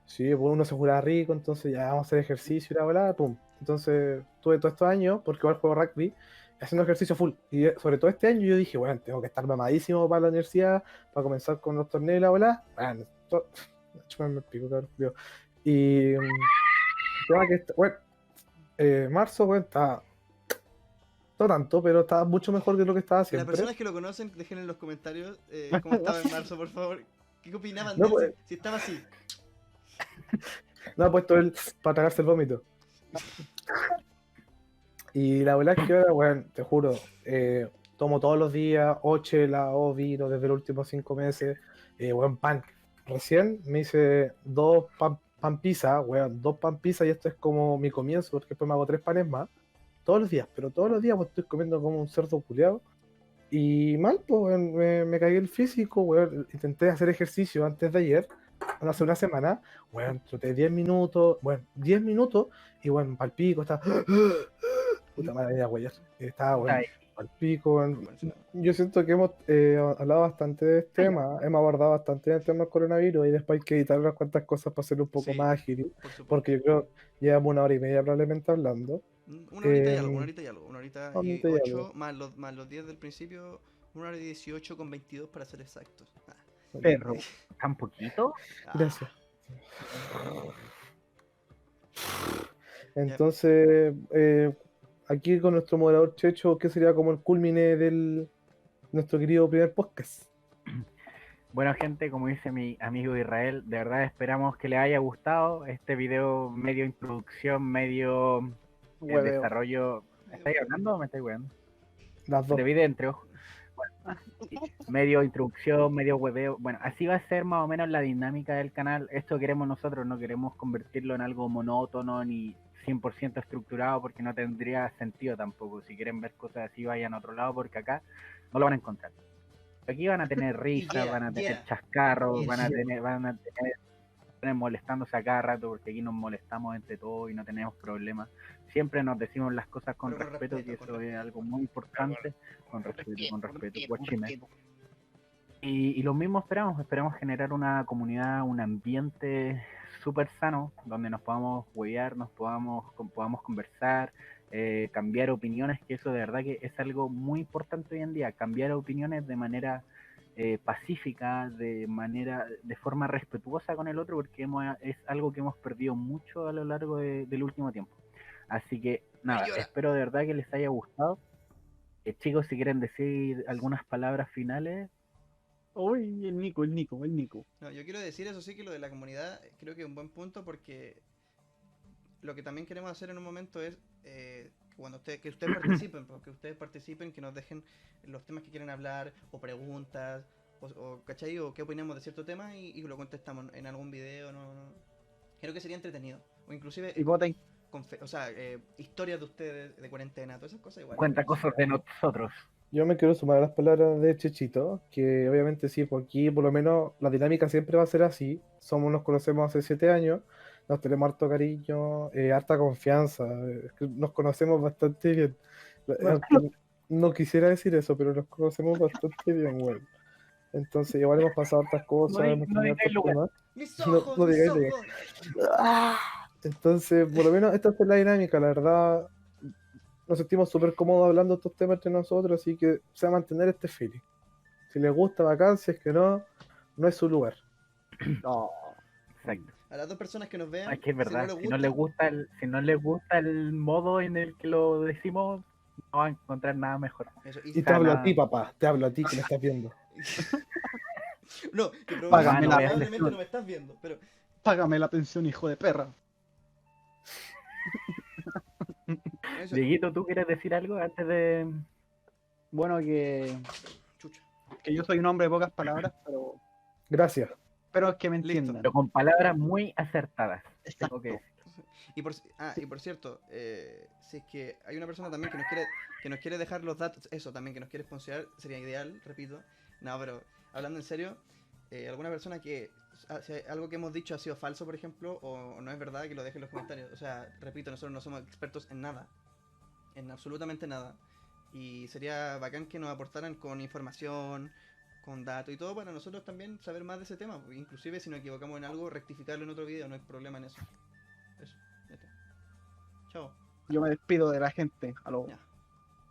Sí, pues uno se juraba rico, entonces ya vamos a hacer ejercicio y la bola, pum. Entonces, tuve todos estos años, porque igual juego rugby, haciendo ejercicio full. Y sobre todo este año yo dije, bueno, tengo que estar mamadísimo para la universidad, para comenzar con los torneos y la bola. Bueno, chúpame el pico, cabrón. Y el tema que, bueno, marzo, bueno, estaba no tanto, pero estaba mucho mejor que lo que estaba Las siempre. personas que lo conocen, dejen en los comentarios cómo estaba en marzo, por favor. ¿Qué opinaban No, de él pues. si estaba así? No ha puesto él para tragarse el vómito. Y la verdad es que ahora, bueno, te juro, tomo todos los días, o chela, o vino desde los últimos 5 meses, buen pan. Recién me hice 2 pan pizza, weón, 2 pan pizza y esto es como mi comienzo, porque después me hago 3 panes más. Todos los días, pero todos los días pues, estoy comiendo como un cerdo culiado. Y mal, pues, weón, me caí el físico, weón. Intenté hacer ejercicio antes de ayer, hace una semana, weón, troté 10 minutos, y weón, palpico, estaba... Puta madre, ya, weón, estaba, weón. Ay, al pico. Por ese lado. Yo siento que hemos hablado bastante de este tema, hemos abordado bastante el tema del coronavirus y después hay que editar unas cuantas cosas para hacerlo un poco Sí, más ágil, por supuesto. porque yo creo que llevamos 1 hora y media probablemente hablando. Una horita y algo, Em, una horita y algo. Una horita y Solamente hay 8 algo. más los 10 del principio, 1 hora y 18 con 22 para ser exactos. Perro. ¿Tan poquito? Gracias. Ah, Entonces, aquí con nuestro moderador Checho, ¿qué sería como el culmine del nuestro querido primer podcast? Bueno, gente, como dice mi amigo Israel, de verdad esperamos que les haya gustado este video medio introducción, medio Hueveo. desarrollo. ¿Me estáis hablando o me estáis weando? Las dos. De video entre ojos. Bueno, sí, medio introducción, medio hueveo. Bueno, así va a ser más o menos la dinámica del canal. Esto queremos nosotros, no queremos convertirlo en algo monótono ni 100% estructurado porque no tendría sentido tampoco. Si quieren ver cosas así, vayan a otro lado porque acá no lo van a encontrar. Aquí van a tener risas, Yeah, van a tener yeah. chascarros, Yes. van a tener molestándose a cada rato porque aquí nos molestamos entre todos y no tenemos problemas. Siempre nos decimos las cosas con Pero con respeto, respeto, que con eso es respeto. algo muy importante. Con respeto, guachime. respeto. Y lo mismo esperamos generar una comunidad, un ambiente súper sano, donde nos podamos huevear, podamos conversar, cambiar opiniones, que eso de verdad que es algo muy importante hoy en día, cambiar opiniones de manera pacífica, de forma respetuosa con el otro, porque es algo que hemos perdido mucho a lo largo del último tiempo. Así que nada, Llora. espero de verdad que les haya gustado. Chicos, si quieren decir algunas palabras finales. Uy, el Nico. No, yo quiero decir eso sí que lo de la comunidad creo que es un buen punto porque lo que también queremos hacer en un momento es que ustedes participen, porque ustedes participen, que nos dejen los temas que quieren hablar o preguntas ¿cachai? O qué opinamos de cierto tema y lo contestamos en algún video, creo que sería entretenido o inclusive Y voten. historias de ustedes de cuarentena, todas esas cosas igual. Cuenta cosas de nosotros. Yo me quiero sumar a las palabras de Chechito, que obviamente sí, por aquí por lo menos la dinámica siempre va a ser así. Nos conocemos hace 7 años, nos tenemos harto cariño, harta confianza, es que nos conocemos bastante bien. Aunque no quisiera decir eso, pero nos conocemos bastante bien, güey. Entonces igual hemos pasado hartas cosas, hemos No tenido digáis hartos lugar. temas. Mis No, ojos, no mis digáis, ojos. Entonces, por lo menos esta es la dinámica, la verdad. Nos sentimos súper cómodos hablando de estos temas entre nosotros, así que se va a mantener este feeling. Si les gusta, bacán, si es que no, no es su lugar. No. Exacto. A las dos personas que nos vean, Es que es verdad, si no les gusta, si no les gusta el modo en el que lo decimos, no van a encontrar nada mejor. eso, Y te hablo a ti, papá, te hablo a ti que me estás viendo. No, que Págame la probablemente pensión. no me estás viendo, pero Págame la pensión, hijo de perra. eso, Dieguito, ¿tú quieres decir algo antes de...? Bueno, chucha. que yo soy un hombre de pocas palabras, pero Gracias. es que me Listo. entiendan. Pero con palabras muy acertadas. Exacto. Tengo que decir. Y por cierto, si es que hay una persona también que nos quiere dejar los datos, eso también, que nos quiere sponsorar, sería ideal, repito. No, pero hablando en serio, alguna persona que si algo que hemos dicho ha sido falso, por ejemplo, o no es verdad, que lo deje en los comentarios. O sea, repito, nosotros no somos expertos en nada, en absolutamente nada. Y sería bacán que nos aportaran con información, con datos y todo para nosotros también saber más de ese tema. Porque inclusive si nos equivocamos en algo, rectificarlo en otro video, no hay problema en eso. Eso, ya está. Chao. Yo me despido de la gente. A lo Ya.